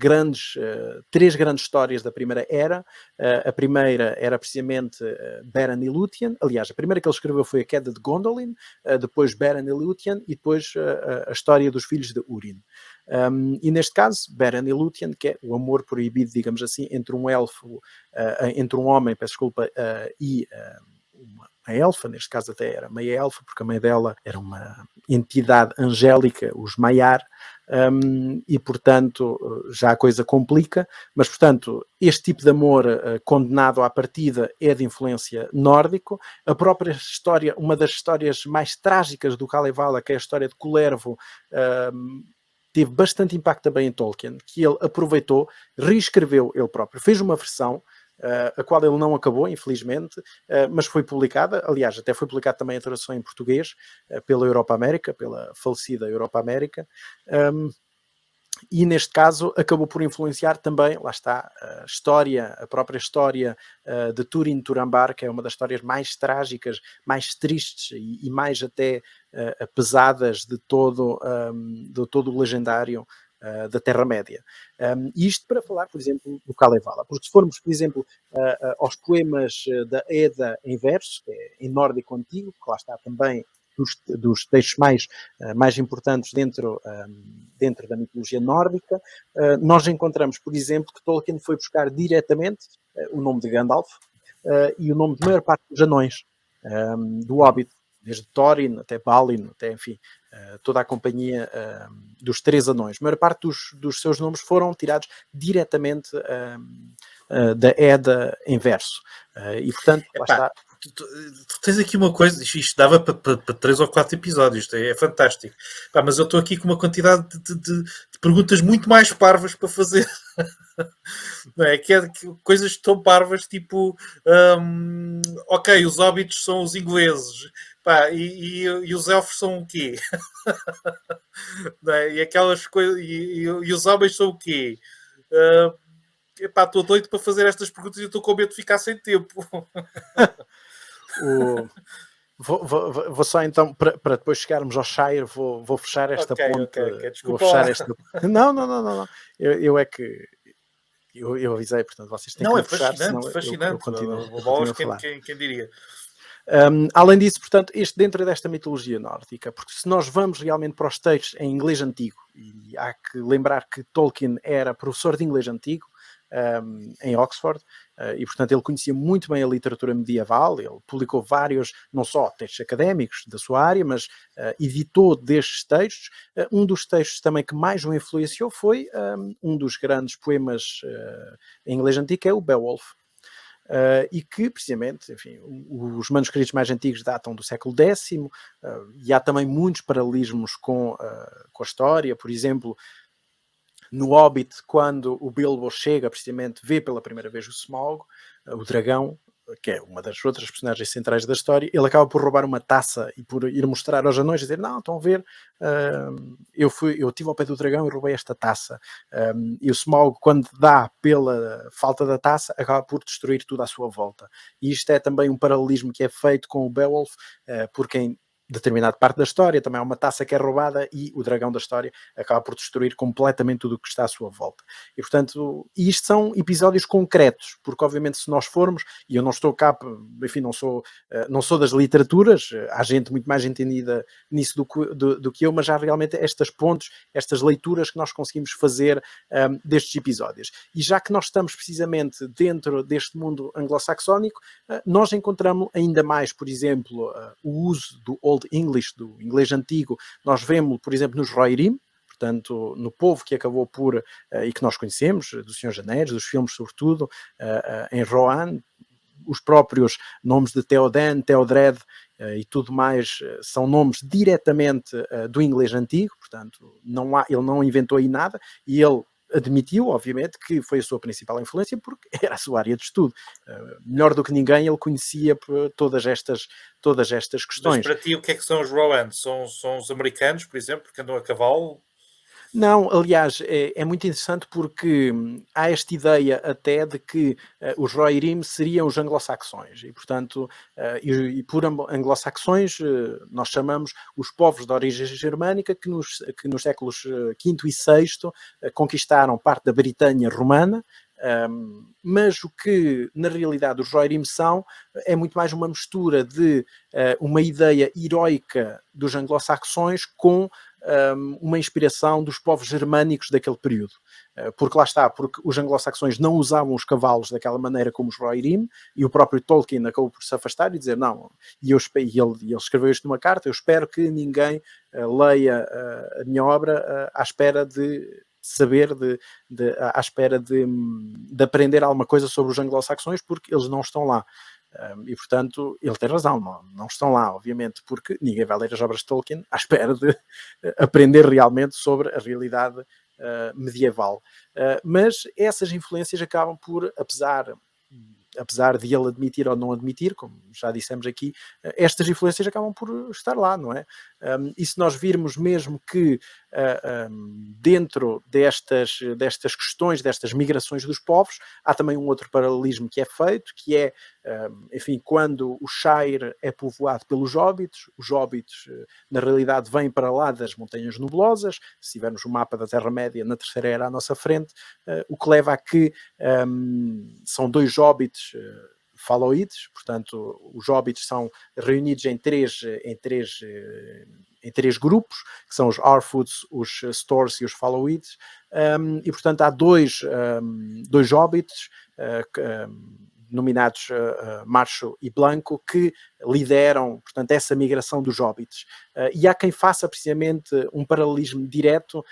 três grandes histórias da Primeira Era. A primeira era precisamente Beren e Lúthien. Aliás, a primeira que ele escreveu foi a Queda de Gondolin, depois Beren e Lúthien, e depois a história dos filhos de Húrin. E neste caso, Beren e Lúthien, que é o amor proibido, digamos assim, entre um elfo, entre um homem, peço desculpa, e uma elfa, neste caso até era meia elfa, porque a mãe dela era uma entidade angélica, os Maiar, e portanto já a coisa complica, mas portanto este tipo de amor condenado à partida é de influência nórdico. A própria história, uma das histórias mais trágicas do Kalevala, que é a história de Kullervo, teve bastante impacto também em Tolkien, que ele aproveitou, reescreveu ele próprio, fez uma versão, a qual ele não acabou, infelizmente, mas foi publicada, aliás, até foi publicada também a tradução em português, pela Europa América, pela falecida Europa América, e neste caso acabou por influenciar também, lá está, a própria história de Turin Turambar, que é uma das histórias mais trágicas, mais tristes e mais até pesadas de todo o legendário da Terra-média. E isto para falar, por exemplo, do Kalevala, porque se formos, por exemplo, aos poemas da Edda em verso, que é em nórdico antigo, que lá está também dos textos mais importantes dentro da mitologia nórdica, nós encontramos, por exemplo, que Tolkien foi buscar diretamente o nome de Gandalf e o nome de maior parte dos anões do Hobbit, desde Thorin até Balin, até, enfim, toda a companhia dos três anões. A maior parte dos seus nomes foram tirados diretamente da Edda em verso. E, portanto, lá está. Tu tens aqui uma coisa, isto dava para 3 ou 4 episódios, isto é fantástico. Mas eu estou aqui com uma quantidade de perguntas muito mais parvas para fazer. Não é? Que coisas tão parvas, tipo ok, os hobbits são os ingleses, e os elfos são o quê? Não é? E aquelas coisas, e os homens são o quê? Estou doido para fazer estas perguntas e estou com medo de ficar sem tempo. Vou só então, para depois chegarmos ao Shire, vou fechar esta ponte. Desculpa, vou fechar esta... Não. Eu é que eu avisei, portanto vocês têm que fechar. Não, é fascinante. Eu continuo Bolas, a falar. Quem diria? Além disso, portanto, dentro desta mitologia nórdica, porque se nós vamos realmente para os textos em inglês antigo, e há que lembrar que Tolkien era professor de inglês antigo em Oxford, e portanto ele conhecia muito bem a literatura medieval, ele publicou vários, não só textos académicos da sua área, mas editou destes textos. Um dos textos também que mais o influenciou foi um dos grandes poemas em inglês antigo, que é o Beowulf. E que, precisamente, enfim, os manuscritos mais antigos datam do século X, e há também muitos paralelismos com a história. Por exemplo, no Hobbit, quando o Bilbo chega, precisamente, vê pela primeira vez o Smaug, o dragão, que é uma das outras personagens centrais da história, ele acaba por roubar uma taça e por ir mostrar aos anões e dizer, não, estão a ver, eu estive ao pé do dragão e roubei esta taça. E o Smaug, quando dá pela falta da taça, acaba por destruir tudo à sua volta. E isto é também um paralelismo que é feito com o Beowulf, porque em determinada parte da história também há uma taça que é roubada e o dragão da história acaba por destruir completamente tudo o que está à sua volta. E portanto, isto são episódios concretos, porque obviamente se nós formos, e eu não estou cá, enfim, não sou das literaturas, há gente muito mais entendida nisso do que eu, mas há realmente estas pontes, estas leituras que nós conseguimos fazer destes episódios. E já que nós estamos precisamente dentro deste mundo anglo-saxónico, nós encontramos ainda mais, por exemplo, o uso do Old English, do inglês antigo. Nós vemos, por exemplo, nos Rohirrim, portanto, no povo que acabou por, e que nós conhecemos, do Senhor dos Anéis, dos filmes sobretudo, em Rohan, os próprios nomes de Theoden, Theodred e tudo mais são nomes diretamente do inglês antigo, portanto, ele não inventou aí nada, e ele admitiu, obviamente, que foi a sua principal influência porque era a sua área de estudo. Melhor do que ninguém, ele conhecia todas estas questões. Mas para ti, o que é que são os Rohan? São os americanos, por exemplo, que andam a cavalo? Não, aliás, é muito interessante porque há esta ideia até de que os Rohirrim seriam os anglo-saxões e, portanto, e por anglo-saxões nós chamamos os povos de origem germânica que nos séculos V e VI conquistaram parte da Britânia romana, mas o que na realidade os Rohirrim são é muito mais uma mistura de uma ideia heroica dos anglo-saxões com uma inspiração dos povos germânicos daquele período. Porque lá está, porque os anglo-saxões não usavam os cavalos daquela maneira como os Rohirrim, e o próprio Tolkien acabou por se afastar e dizer não, e ele escreveu isto numa carta, eu espero que ninguém leia a minha obra à espera de saber, à espera de aprender alguma coisa sobre os anglo-saxões, porque eles não estão lá. E portanto, ele tem razão, não estão lá, obviamente, porque ninguém vai ler as obras de Tolkien à espera de aprender realmente sobre a realidade medieval. Mas essas influências acabam por, apesar de ele admitir ou não admitir, como já dissemos aqui, estas influências acabam por estar lá, não é? E se nós virmos mesmo que dentro destas questões, destas migrações dos povos, há também um outro paralelismo que é feito, que é, enfim, quando o Shire é povoado pelos Hobbits, os Hobbits na realidade vêm para lá das Montanhas Nublosas. Se tivermos o mapa da Terra-média na Terceira Era à nossa frente, o que leva a que são dois Hobbits faloides, portanto os Hobbits são reunidos em três grupos, que são os Harfoots, os Stores e os Faloides, e portanto há dois Hobbits denominados Macho e Blanco, que lideram, portanto, essa migração dos Hobbits. E há quem faça precisamente um paralelismo direto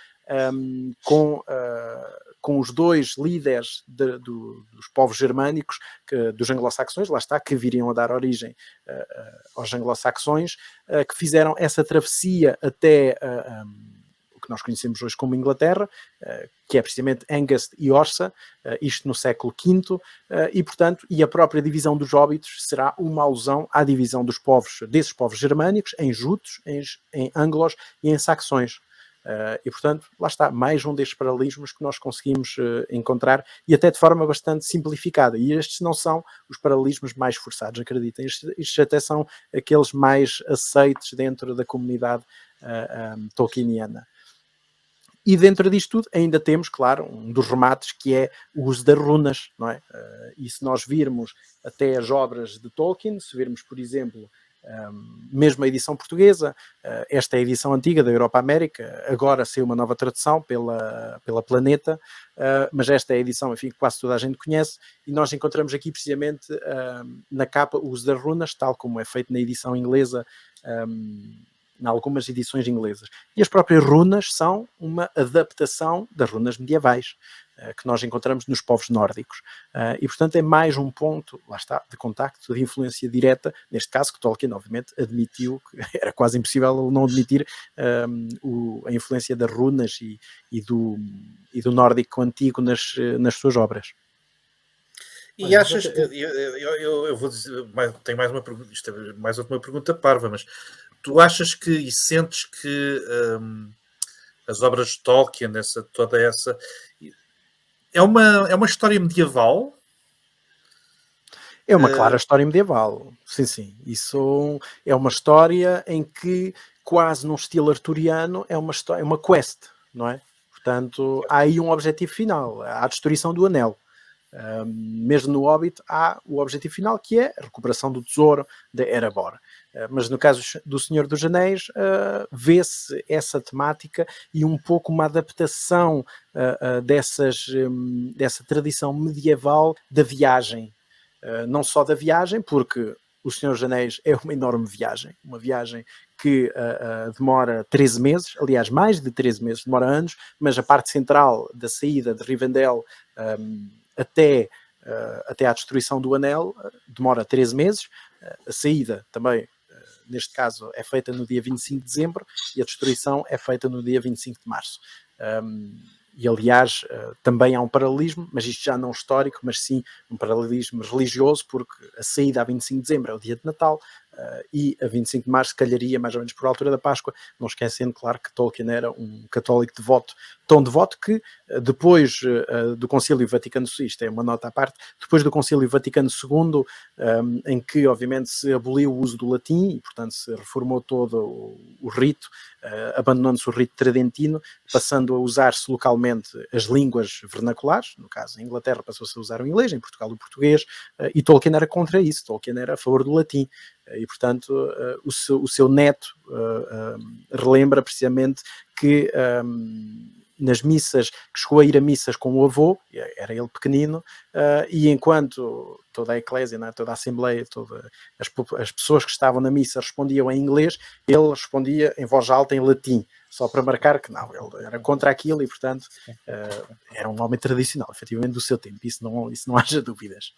com os dois líderes dos povos germânicos, dos anglo-saxões, lá está, que viriam a dar origem aos anglo-saxões, que fizeram essa travessia até o que nós conhecemos hoje como Inglaterra, que é precisamente Hengest e Orsa, isto no século V, e portanto, e a própria divisão dos Hobbits será uma alusão à divisão desses povos germânicos em jutos, em anglos e em saxões. E portanto, lá está, mais um destes paralelismos que nós conseguimos encontrar, e até de forma bastante simplificada. E estes não são os paralelismos mais forçados, acreditem, estes até são aqueles mais aceitos dentro da comunidade tolkieniana. E dentro disto tudo ainda temos, claro, um dos remates, que é o uso das runas, não é? E se nós virmos até as obras de Tolkien, se virmos, por exemplo, mesmo a edição portuguesa, esta é a edição antiga da Europa América, agora saiu uma nova tradução pela Planeta, mas esta é a edição, enfim, que quase toda a gente conhece, e nós encontramos aqui precisamente na capa o uso das runas, tal como é feito na edição inglesa, em algumas edições inglesas. E as próprias runas são uma adaptação das runas medievais, que nós encontramos nos povos nórdicos. E, portanto, é mais um ponto, lá está, de contacto, de influência direta, neste caso que Tolkien, obviamente, admitiu que era quase impossível ele não admitir a influência das runas e do nórdico antigo nas suas obras. E Olha, achas que eu vou dizer, tenho mais uma pergunta, isto é mais outra pergunta parva, mas tu achas que e sentes que as obras de Tolkien, toda essa é uma história medieval? É uma clara história medieval, sim. Isso é uma história em que, quase num estilo arturiano, é uma história, é uma quest, não é? Portanto, há aí um objetivo final, há a destruição do anel. Mesmo no Hobbit há o objetivo final, que é a recuperação do tesouro de Erebor. Mas no caso do Senhor dos Anéis, vê-se essa temática e um pouco uma adaptação dessa tradição medieval da viagem. Não só da viagem, porque o Senhor dos Anéis é uma enorme viagem, uma viagem que demora 13 meses, aliás, mais de 13 meses, demora anos, mas a parte central da saída de Rivendell até à destruição do Anel demora 13 meses. A saída também, neste caso, é feita no dia 25 de dezembro e a destruição é feita no dia 25 de março. E, aliás, também há um paralelismo, mas isto já não histórico, mas sim um paralelismo religioso, porque a saída a 25 de dezembro é o dia de Natal e a 25 de março calharia mais ou menos por altura da Páscoa, não esquecendo, claro, que Tolkien era um católico devoto, tão devoto que depois do Concílio Vaticano II, isto é uma nota à parte, depois do Concílio Vaticano II, em que obviamente se aboliu o uso do latim e portanto se reformou todo o rito, abandonando-se o rito tridentino, passando a usar-se localmente as línguas vernaculares, no caso em Inglaterra passou-se a usar o inglês, em Portugal o português, e Tolkien era contra isso, Tolkien era a favor do latim. E, portanto, o seu neto relembra precisamente que nas missas, que chegou a ir a missas com o avô, era ele pequenino, e enquanto toda a eclésia, né, toda a assembleia, todas as pessoas que estavam na missa respondiam em inglês, ele respondia em voz alta em latim, só para marcar que não, ele era contra aquilo e, portanto, era um homem tradicional, efetivamente, do seu tempo, isso não haja dúvidas.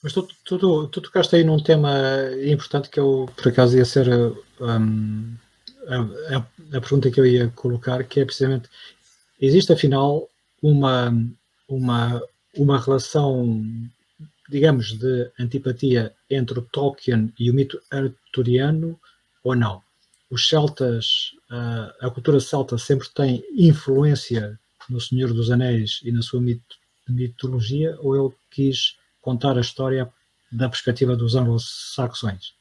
Mas tu tocaste aí num tema importante que eu, por acaso, ia ser a pergunta que eu ia colocar, que é precisamente, existe afinal uma relação, digamos, de antipatia entre o Tolkien e o mito arturiano ou não? Os celtas, a cultura celta sempre tem influência no Senhor dos Anéis e na sua mitologia, ou ele quis contar a história da perspectiva dos anglo-saxões?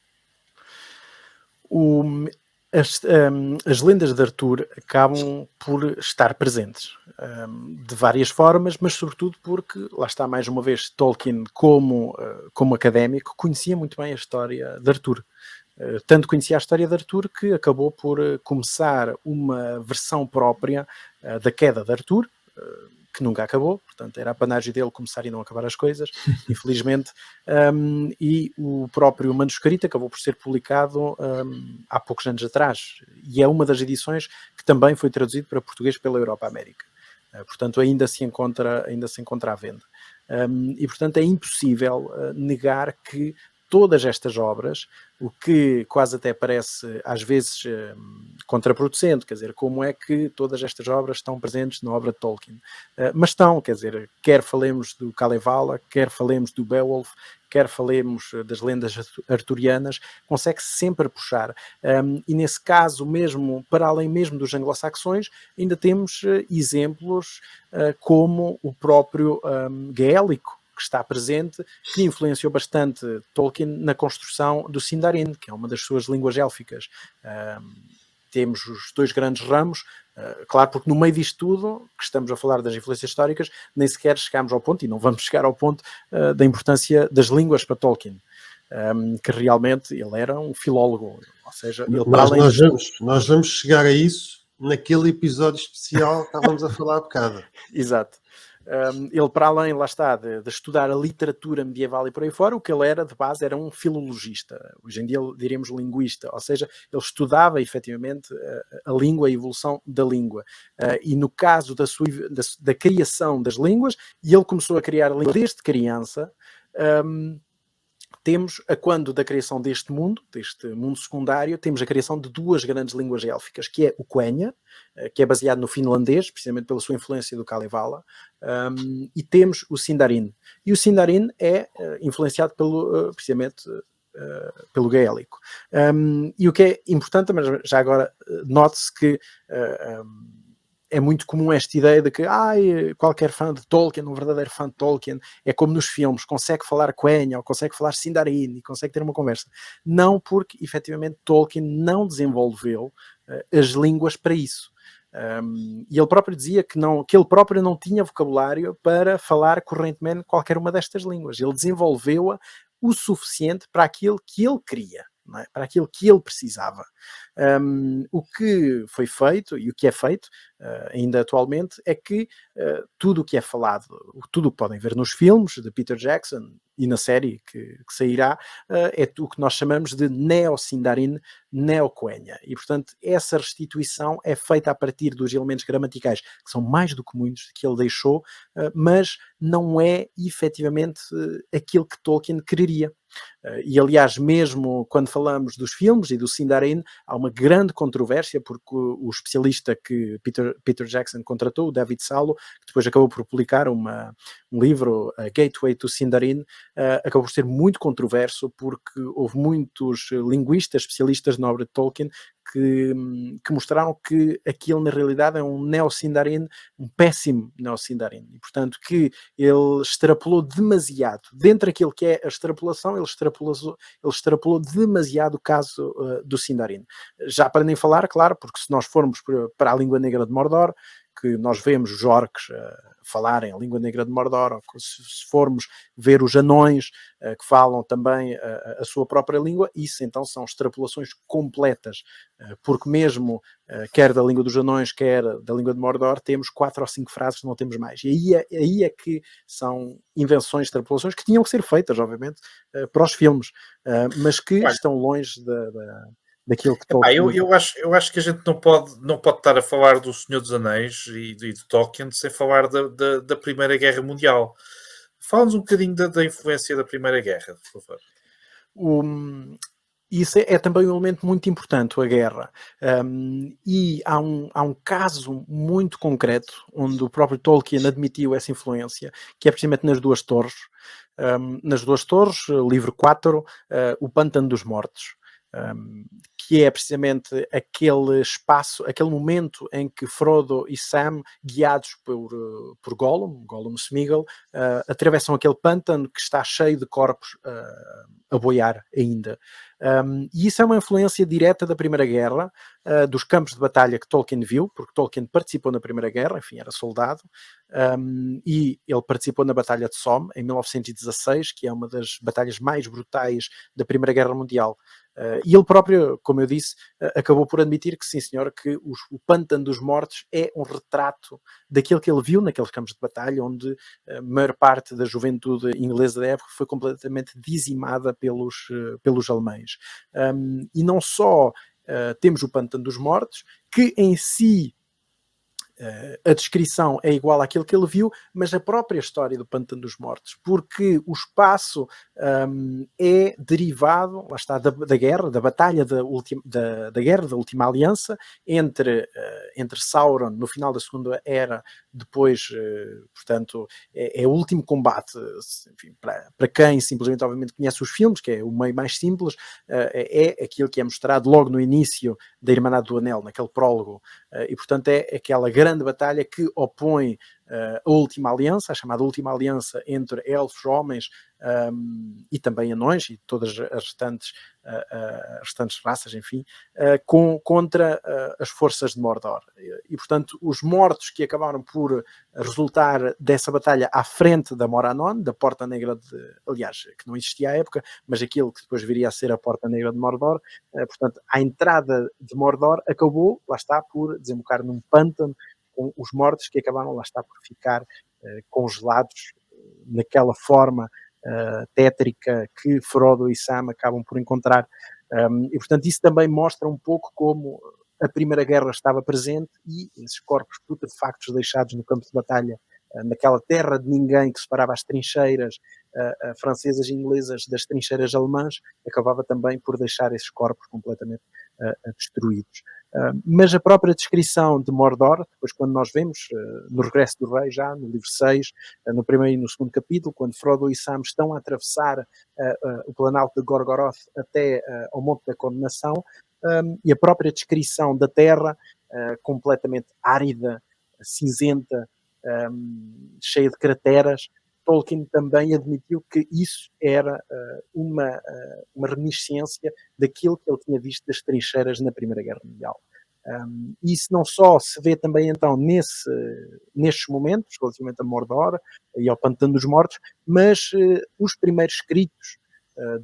As lendas de Arthur acabam por estar presentes de várias formas, mas sobretudo porque, lá está mais uma vez, Tolkien como académico conhecia muito bem a história de Arthur. Tanto conhecia a história de Arthur que acabou por começar uma versão própria da queda de Arthur, que nunca acabou, portanto era a panagem dele começar e não acabar as coisas, infelizmente, e o próprio manuscrito acabou por ser publicado há poucos anos atrás, e é uma das edições que também foi traduzido para português pela Europa América, portanto ainda se encontra à venda, e portanto é impossível negar que todas estas obras, o que quase até parece às vezes contraproducente, quer dizer, como é que todas estas obras estão presentes na obra de Tolkien? Mas estão, quer dizer, quer falemos do Kalevala, quer falemos do Beowulf, quer falemos das lendas arturianas, consegue-se sempre puxar. E nesse caso mesmo, para além mesmo dos anglo-saxões, ainda temos exemplos como o próprio gaélico, que está presente, que influenciou bastante Tolkien na construção do Sindarin, que é uma das suas línguas élficas. Temos os dois grandes ramos, claro, porque no meio disto tudo, que estamos a falar das influências históricas, nem sequer chegámos ao ponto, e não vamos chegar ao ponto, da importância das línguas para Tolkien, que realmente ele era um filólogo, ou seja, ele nós vamos chegar a isso naquele episódio especial que estávamos a falar há bocado. Exato. Ele, para além, lá está, de estudar a literatura medieval e por aí fora, o que ele era de base era um filologista, hoje em dia diríamos linguista, ou seja, ele estudava efetivamente a língua, a evolução da língua, e no caso da criação das línguas, e ele começou a criar a língua desde criança, temos, a quando da criação deste mundo secundário, temos a criação de duas grandes línguas élficas, que é o Quenya, que é baseado no finlandês, precisamente pela sua influência do Kalevala, e temos o Sindarin. E o Sindarin é influenciado precisamente pelo gaélico. E o que é importante, mas já agora note-se que é muito comum esta ideia de que qualquer fã de Tolkien, um verdadeiro fã de Tolkien, é como nos filmes, consegue falar Quenya ou consegue falar Sindarin e consegue ter uma conversa. Não, porque efetivamente Tolkien não desenvolveu as línguas para isso. E ele próprio dizia que ele próprio não tinha vocabulário para falar correntemente qualquer uma destas línguas. Ele desenvolveu-a o suficiente para aquilo que ele queria, não é? Para aquilo que ele precisava. O que foi feito e o que é feito ainda atualmente é que tudo o que é falado, tudo o que podem ver nos filmes de Peter Jackson e na série que sairá, é o que nós chamamos de Neo-Sindarin, Neo-Quenya. E, portanto, essa restituição é feita a partir dos elementos gramaticais, que são mais do que muitos que ele deixou, mas não é efetivamente aquilo que Tolkien quereria. E, aliás, mesmo quando falamos dos filmes e do Sindarin, há uma grande controvérsia, porque o especialista que Peter Jackson contratou, o David Salo, que depois acabou por publicar um livro, Gateway to Sindarin, acabou por ser muito controverso, porque houve muitos linguistas, especialistas na obra de Tolkien, que mostraram que aquilo na realidade é um Neo-Sindarin, um péssimo Neo-Sindarin, e portanto que ele extrapolou demasiado. Dentro daquilo que é a extrapolação, ele extrapolou demasiado o caso do Sindarin. Já para nem falar, claro, porque se nós formos para a língua negra de Mordor, que nós vemos os orcs falarem a língua negra de Mordor, ou se formos ver os anões que falam também a sua própria língua, isso então são extrapolações completas, porque mesmo quer da língua dos anões, quer da língua de Mordor, temos 4 ou 5 frases, não temos mais. E aí é que são invenções, extrapolações que tinham que ser feitas, obviamente, para os filmes, mas que estão longe daquilo que Tolkien... Eu acho que a gente não pode estar a falar do Senhor dos Anéis e de Tolkien sem falar da Primeira Guerra Mundial. Fala-nos um bocadinho da influência da Primeira Guerra, por favor. Isso é também um elemento muito importante, a guerra. E há um caso muito concreto onde o próprio Tolkien admitiu essa influência, que é precisamente nas Duas Torres. Nas Duas Torres, livro 4, o Pântano dos Mortos. Que é precisamente aquele espaço, aquele momento em que Frodo e Sam, guiados por Gollum Sméagol, atravessam aquele pântano que está cheio de corpos a boiar ainda. E isso é uma influência direta da Primeira Guerra, dos campos de batalha que Tolkien viu, porque Tolkien participou na Primeira Guerra, enfim, era soldado, e ele participou na Batalha de Somme, em 1916, que é uma das batalhas mais brutais da Primeira Guerra Mundial. E ele próprio, como eu disse, acabou por admitir que sim, senhor, que o Pântano dos Mortos é um retrato daquilo que ele viu naqueles campos de batalha, onde a maior parte da juventude inglesa da época foi completamente dizimada pelos alemães. E não só temos o Pântano dos Mortos, que em si a descrição é igual àquilo que ele viu, mas a própria história do Pântano dos Mortos, porque o espaço é derivado, lá está, da guerra, da batalha da Guerra da Última Aliança entre Sauron no final da Segunda Era, depois, portanto, é o último combate, enfim, para quem simplesmente, obviamente, conhece os filmes, que é o meio mais simples, é aquilo que é mostrado logo no início da Irmandade do Anel, naquele prólogo, e portanto é aquela grande batalha que opõe a Última Aliança, a chamada Última Aliança entre elfos, homens e também anões e todas as restantes raças, enfim, contra as forças de Mordor. E, portanto, os mortos que acabaram por resultar dessa batalha à frente da Moranon, da Porta Negra aliás, que não existia à época, mas aquilo que depois viria a ser a Porta Negra de Mordor, portanto, a entrada de Mordor acabou, lá está, por desembocar num pântano, com os mortos que acabaram, lá está, por ficar congelados naquela forma tétrica que Frodo e Sam acabam por encontrar. E, portanto, isso também mostra um pouco como a Primeira Guerra estava presente e esses corpos putrefactos deixados no campo de batalha naquela terra de ninguém que separava as trincheiras francesas e inglesas das trincheiras alemãs, acabava também por deixar esses corpos completamente destruídos. Mas a própria descrição de Mordor, depois quando nós vemos no Regresso do Rei, já no livro 6, no primeiro e no segundo capítulo, quando Frodo e Sam estão a atravessar o Planalto de Gorgoroth até ao Monte da Condenação, e a própria descrição da terra completamente árida, cinzenta, cheia de crateras, Tolkien também admitiu que isso era uma reminiscência daquilo que ele tinha visto das trincheiras na Primeira Guerra Mundial. Isso não só se vê também então nestes momentos, relativamente a Mordor e ao Pantano dos Mortos, mas os primeiros escritos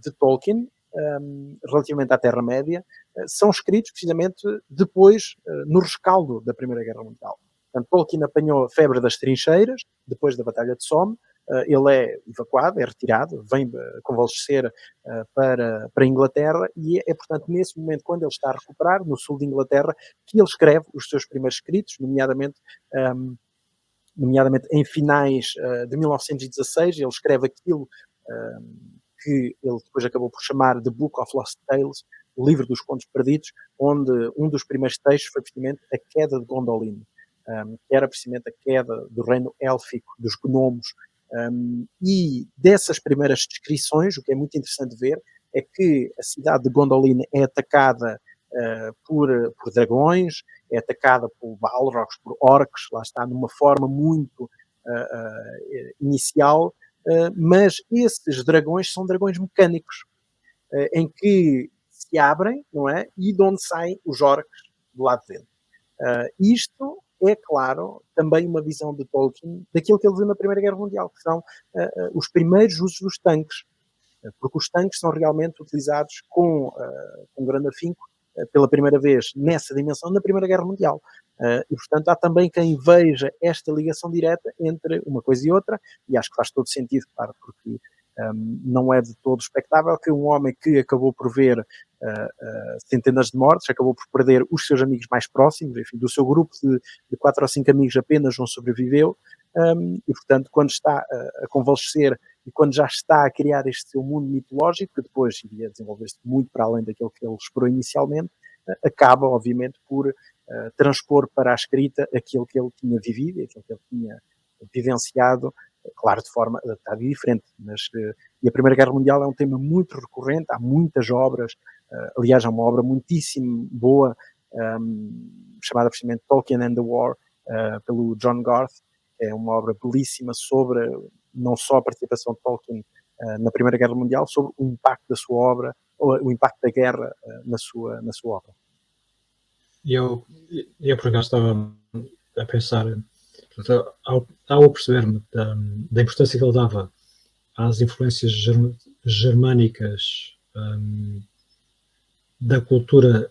de Tolkien, relativamente à Terra-média, são escritos precisamente depois, no rescaldo da Primeira Guerra Mundial. Portanto, Tolkien apanhou a febre das trincheiras, depois da Batalha de Somme, ele é evacuado, é retirado, vem convalescer para a Inglaterra e é, portanto, nesse momento, quando ele está a recuperar, no sul de Inglaterra, que ele escreve os seus primeiros escritos, nomeadamente em finais de 1916, ele escreve aquilo que ele depois acabou por chamar de Book of Lost Tales, o livro dos contos perdidos, onde um dos primeiros textos foi precisamente a queda de Gondolin, que era precisamente a queda do reino élfico, dos gnomos, e dessas primeiras descrições, o que é muito interessante ver, é que a cidade de Gondolin é atacada por dragões, é atacada por balrogs, por orcs, lá está, numa forma muito inicial, mas esses dragões são dragões mecânicos, em que se abrem, não é? E de onde saem os orcs do lado de dentro. Isto é, claro, também uma visão de Tolkien daquilo que ele viu na Primeira Guerra Mundial, que são os primeiros usos dos tanques, porque os tanques são realmente utilizados com grande afinco pela primeira vez nessa dimensão na Primeira Guerra Mundial. E, portanto, há também quem veja esta ligação direta entre uma coisa e outra, e acho que faz todo sentido, claro, porque não é de todo expectável que um homem que acabou por ver centenas de mortes, acabou por perder os seus amigos mais próximos, enfim, do seu grupo de 4 ou 5 amigos apenas um sobreviveu, e portanto quando está a convalescer e quando já está a criar este seu mundo mitológico, que depois iria desenvolver-se muito para além daquilo que ele esperou inicialmente, acaba obviamente por transpor para a escrita aquilo que ele tinha vivido, aquilo que ele tinha vivenciado, claro, de forma adaptada e diferente, mas e a Primeira Guerra Mundial é um tema muito recorrente, há muitas obras, aliás, há uma obra muitíssimo boa, chamada precisamente Tolkien and the War, pelo John Garth, que é uma obra belíssima sobre não só a participação de Tolkien na Primeira Guerra Mundial, sobre o impacto da sua obra, ou o impacto da guerra na sua obra. Eu por acaso estava a pensar, portanto, ao perceber-me da importância que ele dava às influências germânicas, da cultura,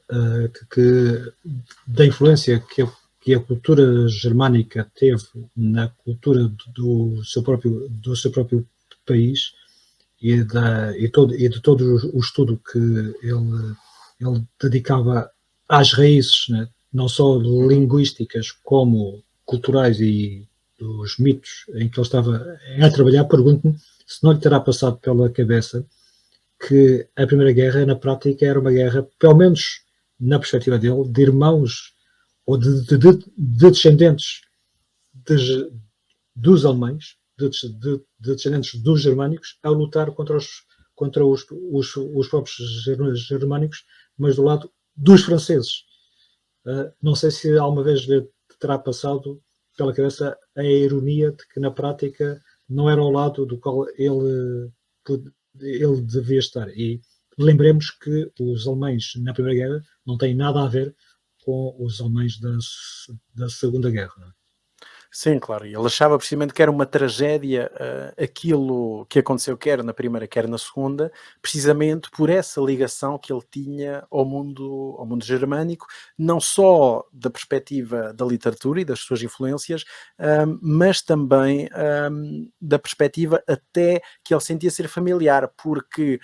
da influência que a cultura germânica teve na cultura do seu próprio país e de todo o estudo que ele dedicava às raízes, né? Não só linguísticas como culturais e dos mitos em que ele estava a trabalhar. Pergunto-me se não lhe terá passado pela cabeça que a Primeira Guerra, na prática, era uma guerra, pelo menos na perspectiva dele, de irmãos ou de descendentes dos alemães, de descendentes dos germânicos, a lutar contra os próprios germânicos, mas do lado dos franceses. Não sei se alguma vez lhe terá passado pela cabeça a ironia de que, na prática, não era ao lado do qual ele devia estar. E lembremos que os alemães na Primeira Guerra não têm nada a ver com os alemães da Segunda Guerra. Não é? Sim, claro. E ele achava precisamente que era uma tragédia aquilo que aconteceu quer na primeira, quer na segunda, precisamente por essa ligação que ele tinha ao mundo germânico, não só da perspectiva da literatura e das suas influências, mas também da perspectiva até que ele sentia ser familiar, porque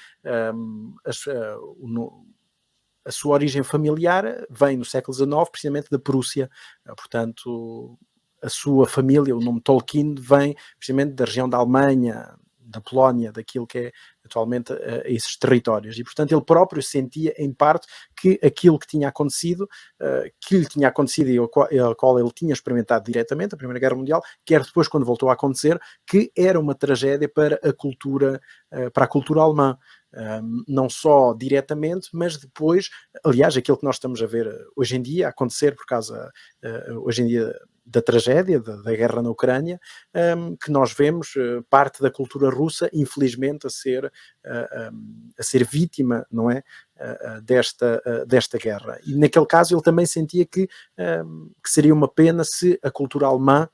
a sua origem familiar vem no século XIX, precisamente da Prússia, portanto a sua família, o nome Tolkien, vem precisamente da região da Alemanha, da Polónia, daquilo que é atualmente esses territórios. E, portanto, ele próprio sentia, em parte, que aquilo que tinha acontecido, que lhe tinha acontecido e a qual ele tinha experimentado diretamente, a Primeira Guerra Mundial, quer depois, quando voltou a acontecer, que era uma tragédia para a cultura alemã. Não só diretamente, mas depois, aliás, aquilo que nós estamos a ver hoje em dia acontecer por causa, hoje em dia, da tragédia, da guerra na Ucrânia, que nós vemos parte da cultura russa, infelizmente, a ser vítima, não é, desta guerra. E naquele caso ele também sentia que seria uma pena se a cultura alemã,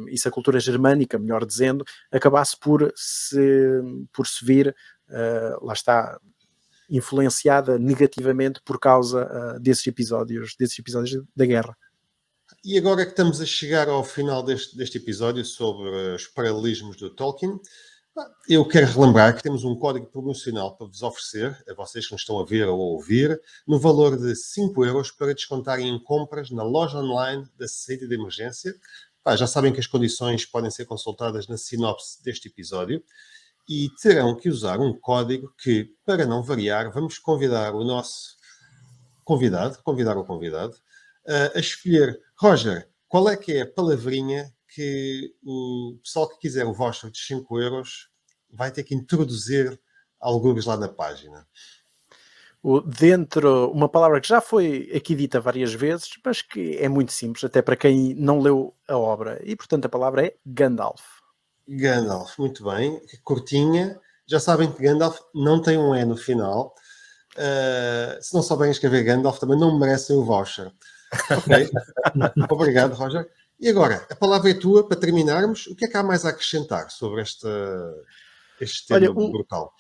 e se a cultura germânica, melhor dizendo, acabasse por se vir, lá está, influenciada negativamente por causa desses episódios da guerra. E agora que estamos a chegar ao final deste episódio sobre os paralelismos do Tolkien, eu quero relembrar que temos um código promocional para vos oferecer, a vocês que nos estão a ver ou a ouvir, no valor de 5 euros para descontarem em compras na loja online da saída de emergência. Já sabem que as condições podem ser consultadas na sinopse deste episódio e terão que usar um código que, para não variar, vamos convidar o nosso convidado a escolher. Roger, qual é que é a palavrinha que o pessoal que quiser o voucher de 5 euros vai ter que introduzir alguns lá na página? Uma palavra que já foi aqui dita várias vezes, mas que é muito simples, até para quem não leu a obra. E, portanto, a palavra é Gandalf. Gandalf, muito bem. Curtinha. Já sabem que Gandalf não tem um E no final. Se não souberem escrever Gandalf, também não merecem o voucher. Ok. Obrigado, Roger. E agora, a palavra é tua para terminarmos. O que é que há mais a acrescentar sobre este tema brutal?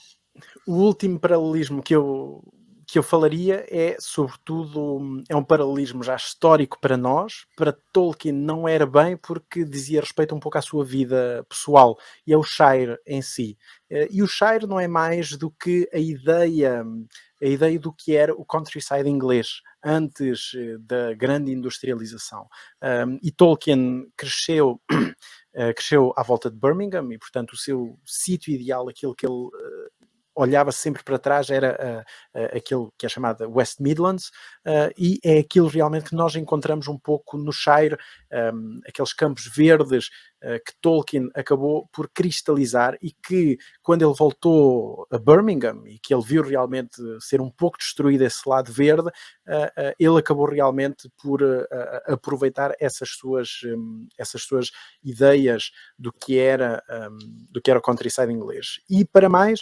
O último paralelismo que eu falaria é, sobretudo, é um paralelismo já histórico para nós. Para Tolkien não era bem porque dizia respeito um pouco à sua vida pessoal, e é o Shire em si. E o Shire não é mais do que a ideia do que era o countryside inglês antes da grande industrialização. E Tolkien cresceu à volta de Birmingham e, portanto, o seu sítio ideal, aquilo que ele olhava sempre para trás, era aquilo que é chamado West Midlands, e é aquilo realmente que nós encontramos um pouco no Shire, aqueles campos verdes que Tolkien acabou por cristalizar, e que, quando ele voltou a Birmingham e que ele viu realmente ser um pouco destruído esse lado verde, ele acabou realmente por aproveitar essas suas ideias do que era o countryside inglês. E para mais,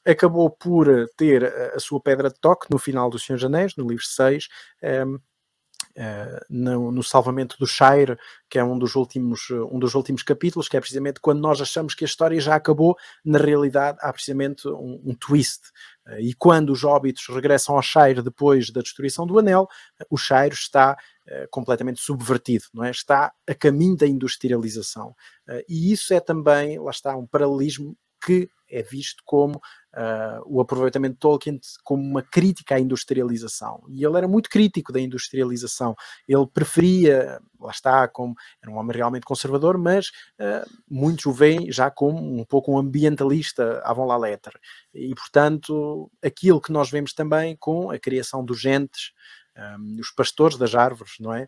acabou por ter a sua pedra de toque no final do Senhor dos Anéis, no livro 6, no Salvamento do Shire, que é um dos últimos capítulos, que é precisamente quando nós achamos que a história já acabou. Na realidade há precisamente um twist, e quando os hobbits regressam ao Shire depois da destruição do Anel, o Shire está completamente subvertido, não é? Está a caminho da industrialização, e isso é também, lá está, um paralelismo que é visto como o aproveitamento de Tolkien como uma crítica à industrialização. E ele era muito crítico da industrialização. Ele preferia, lá está, era um homem realmente conservador, mas muitos o veem já como um pouco um ambientalista avant la lettre. E, portanto, aquilo que nós vemos também com a criação dos gentes, os pastores das árvores, não é?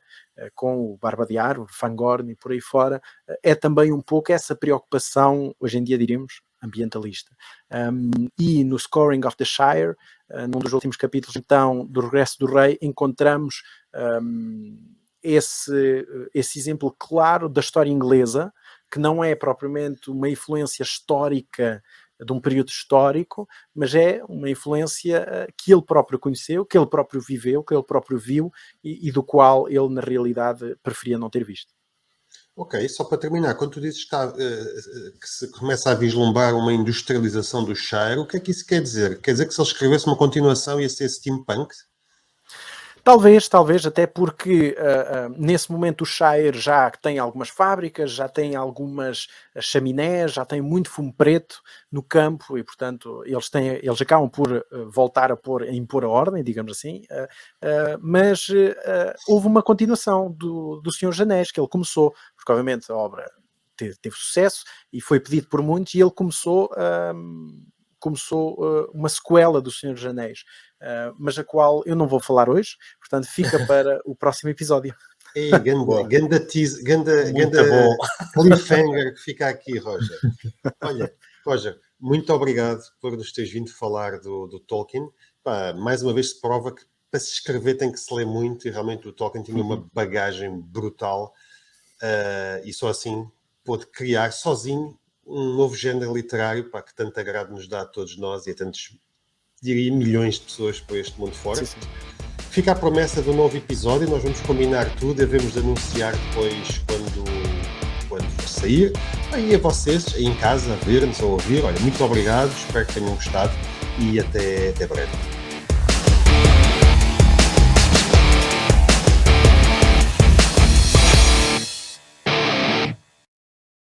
Com o Barba de Árvore, Fangorn e por aí fora, é também um pouco essa preocupação, hoje em dia diríamos, ambientalista. E no Scoring of the Shire, num dos últimos capítulos, então, do Regresso do Rei, encontramos esse exemplo claro da história inglesa, que não é propriamente uma influência histórica de um período histórico, mas é uma influência que ele próprio conheceu, que ele próprio viveu, que ele próprio viu, e do qual ele, na realidade, preferia não ter visto. Ok, só para terminar, quando tu dizes que se começa a vislumbrar uma industrialização do Shire, o que é que isso quer dizer? Quer dizer que se ele escrevesse uma continuação ia ser steampunk? Talvez, até porque nesse momento o Shire já tem algumas fábricas, já tem algumas chaminés, já tem muito fumo preto no campo e, portanto, eles acabam por voltar a impor a ordem, digamos assim, mas houve uma continuação do Senhor dos Anéis, que ele começou, porque obviamente a obra teve sucesso e foi pedido por muitos, e ele começou uma sequela do Senhor dos Anéis, mas a qual eu não vou falar hoje, portanto fica para o próximo episódio. Ei, ganda tease, ganda cliffhanger que fica aqui, Roger. Olha, Roger, muito obrigado por nos teres vindo falar do Tolkien. Pá, mais uma vez se prova que para se escrever tem que se ler muito, e realmente o Tolkien tinha uma bagagem brutal, e só assim pôde criar sozinho um novo género literário, pá, que tanto agrado nos dá a todos nós e a tantos, diria, milhões de pessoas por este mundo fora. Sim. Fica a promessa do novo episódio, nós vamos combinar tudo, devemos anunciar depois quando for sair. Aí a vocês, aí em casa, a ver-nos ou a ouvir, olha, muito obrigado, espero que tenham gostado e até breve.